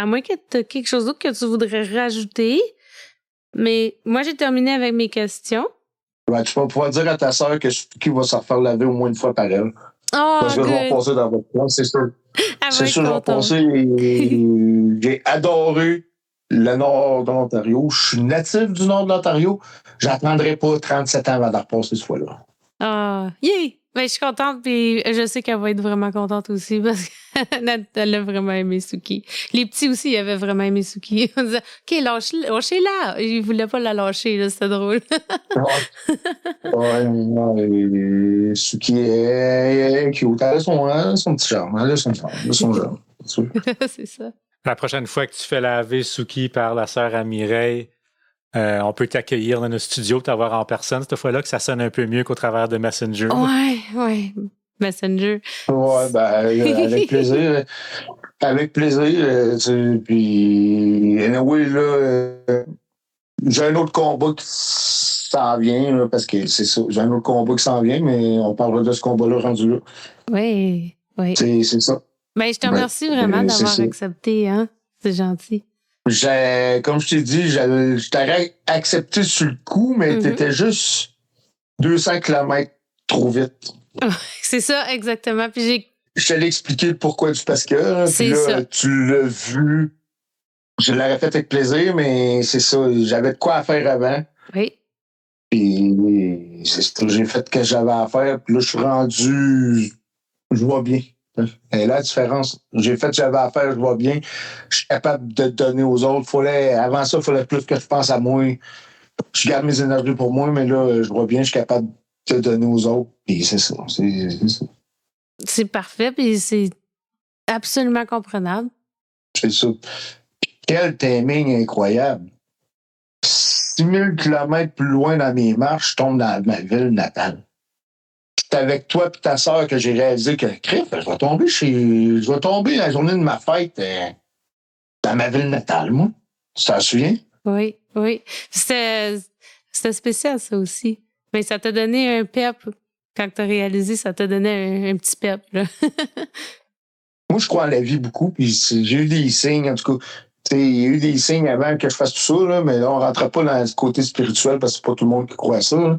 moins que tu aies quelque chose d'autre que tu voudrais rajouter. Mais moi, j'ai terminé avec mes questions. Ouais, tu vas pouvoir dire à ta sœur que qui va se refaire laver au moins une fois par elle. Oh, parce que je vais passer dans votre place, c'est sûr. C'est sûr, je vais passer. J'ai adoré le nord de l'Ontario. Je suis natif du nord de l'Ontario. J'attendrai pas 37 ans avant de repasser ce fois-là. Ah, yeah! Ben, je suis contente, puis je sais qu'elle va être vraiment contente aussi parce qu'elle a vraiment aimé Suki. Les petits aussi, ils avaient vraiment aimé Suki. On disait, OK, lâchez-la. Ils voulaient pas la lâcher, là, c'était drôle. Ouais, Suki est cute. Elle a son petit charme. Elle a son charme. C'est ça. La prochaine fois que tu fais laver Suki par la sœur à Mireille, on peut t'accueillir dans nos studios, t'avoir en personne cette fois-là, que ça sonne un peu mieux qu'au travers de Messenger. Ouais. Messenger. Ouais, ben, avec plaisir. Avec plaisir. Puis, anyway, là, j'ai un autre combat qui s'en vient, là, parce que c'est ça. J'ai un autre combat qui s'en vient, mais on parlera de ce combat-là rendu là. Oui. C'est ça. Ben, je te remercie vraiment d'avoir accepté, hein. C'est gentil. Comme je t'ai dit, je t'aurais accepté sur le coup, mais t'étais juste 200 km trop vite. C'est ça, exactement. Puis je t'allais expliquer le pourquoi du parce que. Puis là, ça. Tu l'as vu. Je l'aurais fait avec plaisir, mais c'est ça. J'avais de quoi à faire avant. Oui. Puis j'ai fait ce que j'avais à faire. Puis là, je suis rendu. Je vois bien. Et là, la différence, j'ai fait ce que j'avais à faire, je vois bien. Je suis capable de donner aux autres. Avant ça, il fallait plus que je pense à moi. Je garde mes énergies pour moi, mais là, je vois bien, je suis capable de donner aux autres. Puis c'est ça. C'est ça. C'est parfait, puis c'est absolument comprenable. C'est ça. Quel timing incroyable. 6000 km plus loin dans mes marches, je tombe dans ma ville natale. C'est avec toi et ta sœur que j'ai réalisé que, je vais tomber la journée de ma fête. dans ma ville natale, moi. Tu t'en souviens? Oui, oui. C'était spécial, ça aussi. Mais ça t'a donné un pep. Quand t'as réalisé, ça t'a donné un petit pep, là. Moi, je crois en la vie beaucoup, puis j'ai eu des signes, en tout cas. Il y a eu des signes avant que je fasse tout ça, là, mais là, on ne rentrait pas dans le côté spirituel parce que c'est pas tout le monde qui croit à ça. Là.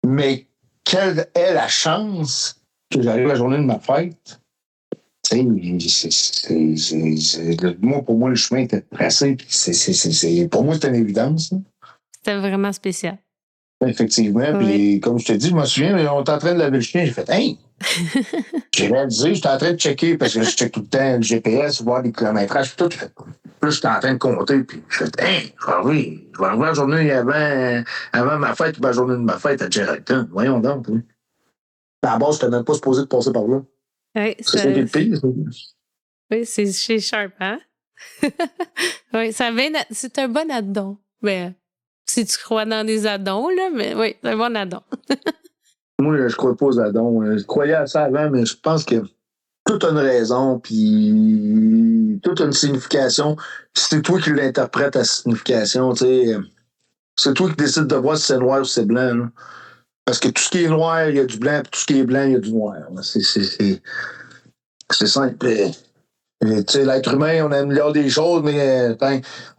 Mais quelle est la chance que j'arrive la journée de ma fête? Pour moi, le chemin était tracé. Pour moi, c'était une évidence. Là. C'était vraiment spécial. Effectivement. Oui. Puis, comme je te dis, je me souviens, on était en train de laver le chien. J'ai fait, hey! J'ai réalisé, j'étais en train de checker, parce que je check tout le temps le GPS, voir les kilométrages, tout. Puis j'étais en train de compter, puis je fais, hey, je vais arriver la journée avant ma fête, ou la journée de ma fête à Geraldton. Voyons donc. Oui. À la base, je n'étais même pas supposé de passer par là. Oui, c'est ça qui est le pire. Oui, c'est chez Sharp, hein? Oui, c'est un bon addon. Mais si tu crois dans des addons, là, mais oui, c'est un bon addon. Moi, je crois pas aux addons. Je croyais à ça avant, mais je pense que tout a une raison, puis toute une signification. C'est toi qui l'interprètes à signification, tu sais. C'est toi qui décides de voir si c'est noir ou si c'est blanc. Là. Parce que tout ce qui est noir, il y a du blanc, puis tout ce qui est blanc, il y a du noir. C'est simple. Tu sais, l'être humain, on améliore des choses, mais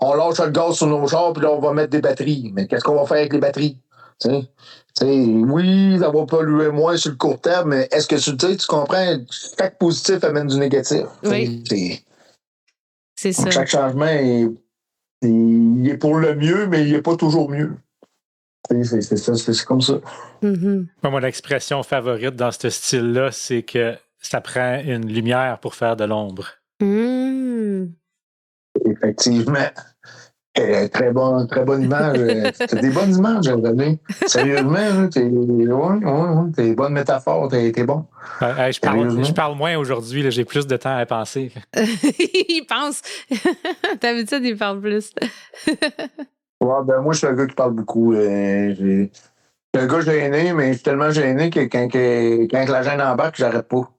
on lâche le gaz sur nos chars, puis là, on va mettre des batteries. Mais qu'est-ce qu'on va faire avec les batteries? T'sais, oui, ça va polluer moins sur le court terme, mais est-ce que tu comprends? Chaque positif amène du négatif. Oui. C'est ça. Chaque changement il est pour le mieux, mais il n'est pas toujours mieux. C'est comme ça. Mm-hmm. Mon expression favorite dans ce style-là, c'est que ça prend une lumière pour faire de l'ombre. Mm. Effectivement. Très bonne image. C'est des bonnes images, René. Sérieusement, t'es des bonnes métaphores, t'es bon. Je parle moins aujourd'hui, là, j'ai plus de temps à penser. Il pense. D'habitude, il parle plus. Ouais, moi, je suis un gars qui parle beaucoup. Je suis un gars gêné, mais je suis tellement gêné que quand la gêne embarque, j'arrête pas.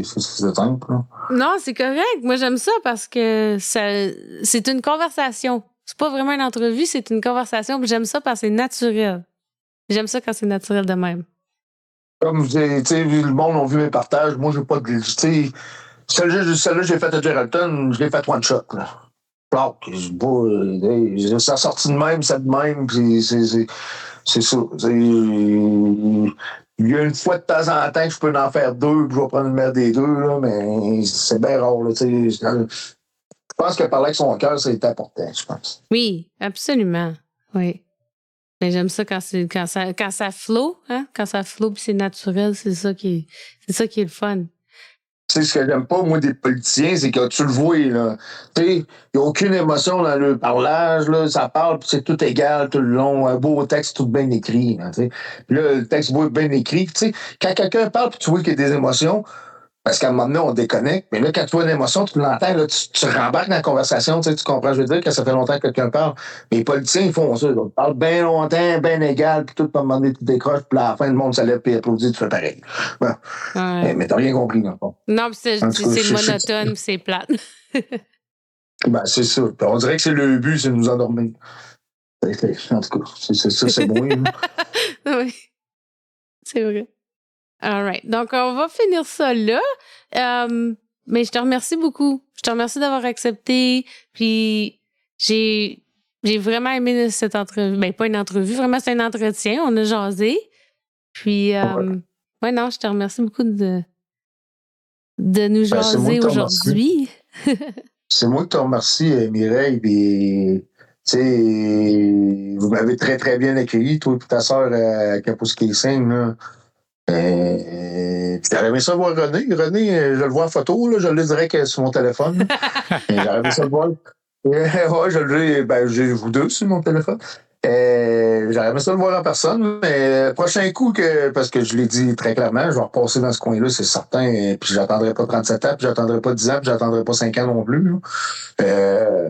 C'est simple. Là. Non, c'est correct. Moi, j'aime ça parce que c'est une conversation. C'est pas vraiment une entrevue, c'est une conversation. Puis j'aime ça parce que c'est naturel. J'aime ça quand c'est naturel de même. Comme tu sais, le monde a vu mes partages, moi, j'ai pas de. Celle-là, j'ai faite à Geraldton, je l'ai faite one shot. Là. Ça a sorti de même, c'est de même, puis c'est ça. Il y a une fois de temps en temps que je peux en faire deux, puis je vais prendre le meilleur des deux, là, mais c'est bien rare. Là, je pense que parler avec son cœur, c'est important, je pense. Oui, absolument. Oui. Mais j'aime ça quand ça flow, hein? Quand ça flow puis c'est naturel, c'est ça qui est le fun. Tu sais, ce que j'aime pas, moi, des politiciens, c'est que tu le vois, là. Tu sais, il n'y a aucune émotion dans le parlage, là. Ça parle, puis c'est tout égal tout le long. Un beau texte, tout bien écrit, là, tu sais. Puis là, le texte beau bien écrit, tu sais. Quand quelqu'un parle, puis tu vois qu'il y a des émotions, parce qu'à un moment donné, on déconnecte. Mais là, quand tu vois une émotion, tu l'entends, là, tu rembarques dans la conversation, tu sais, tu comprends, je veux dire, que ça fait longtemps que quelqu'un parle. Mais les politiciens, ils font ça. Ils parlent bien longtemps, bien égal, puis tout, pas demander, tu décroches, puis à la fin, le monde se lève, puis applaudit, tu fais pareil. Bon. Ouais. Mais t'as rien compris, dans le fond. Non, c'est monotone, puis c'est plate. Ben, c'est ça. Puis on dirait que c'est le but, c'est de nous endormir. En tout cas, c'est bon. Oui, c'est vrai. All right. Donc, on va finir ça là. Mais je te remercie beaucoup. Je te remercie d'avoir accepté. Puis, j'ai vraiment aimé cette entrevue. Ben, pas une entrevue, vraiment, c'est un entretien. On a jasé. Puis, ouais, non, je te remercie beaucoup de nous jaser aujourd'hui. C'est moi qui te remercie, Mireille. Puis, tu sais, vous m'avez très, très bien accueilli, toi et ta sœur à Kapuskasing, là. J'aurais aimé ça voir René. René, je le vois en photo, là, je le dirais que sur mon téléphone. J'aurais aimé ça le voir. Ouais, j'ai vous deux sur mon téléphone. J'aurais aimé ça le voir en personne. Mais prochain coup, parce que je l'ai dit très clairement, je vais repasser dans ce coin-là, c'est certain. Puis j'attendrai pas 37 ans, puis j'attendrai pas 10 ans, puis j'attendrai pas 5 ans non plus. C'est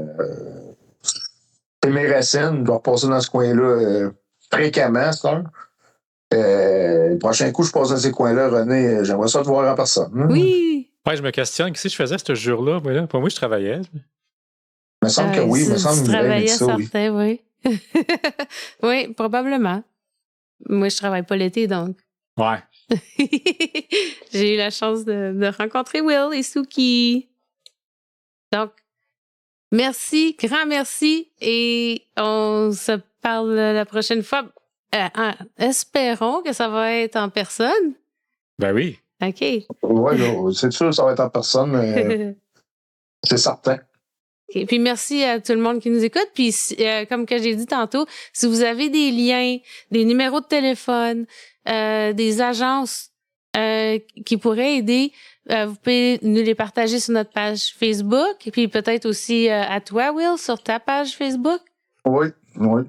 mes racines. Je vais repasser dans ce coin-là fréquemment, ça. Le prochain coup, je passe dans ces coins-là, René, j'aimerais ça te voir en personne. Oui! Ouais, je me questionne, qu'est-ce que je faisais ce jour-là? Pour moi, je travaillais. me semble que oui, me semble que que Mireille m'a dit travaillais ça, oui. certains, oui. Oui, probablement. Moi, je travaille pas l'été, donc. Ouais. J'ai eu la chance de rencontrer Will et Suki. Donc, merci, grand merci, et on se parle la prochaine fois. Espérons que ça va être en personne. Ben oui. OK. Oui, c'est sûr, ça va être en personne, mais c'est certain. Okay. Puis merci à tout le monde qui nous écoute. Puis comme que j'ai dit tantôt, si vous avez des liens, des numéros de téléphone, des agences qui pourraient aider, vous pouvez nous les partager sur notre page Facebook. Et puis peut-être aussi à toi, Will, sur ta page Facebook. Oui.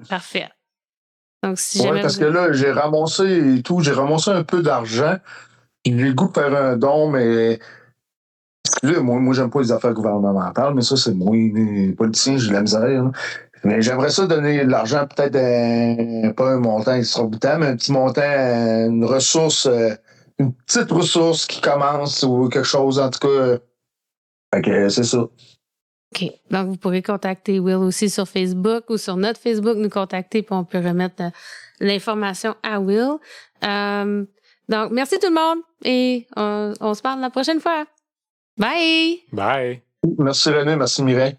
Parfait. Donc, si Oui, jamais parce que là, j'ai ramassé un peu d'argent. J'ai le goût de faire un don, mais là, moi j'aime pas les affaires gouvernementales, mais ça, c'est moi, les politiciens, j'ai de la misère. Hein. Mais j'aimerais ça donner de l'argent, peut-être pas un montant exorbitant, mais un petit montant, une ressource, une petite ressource qui commence ou quelque chose, en tout cas. Fait que c'est ça. OK. Donc, vous pourrez contacter Will aussi sur Facebook ou sur notre Facebook, nous contacter, puis on peut remettre l'information à Will. Donc, merci tout le monde et on se parle la prochaine fois. Bye! Bye. Merci René, merci Mireille.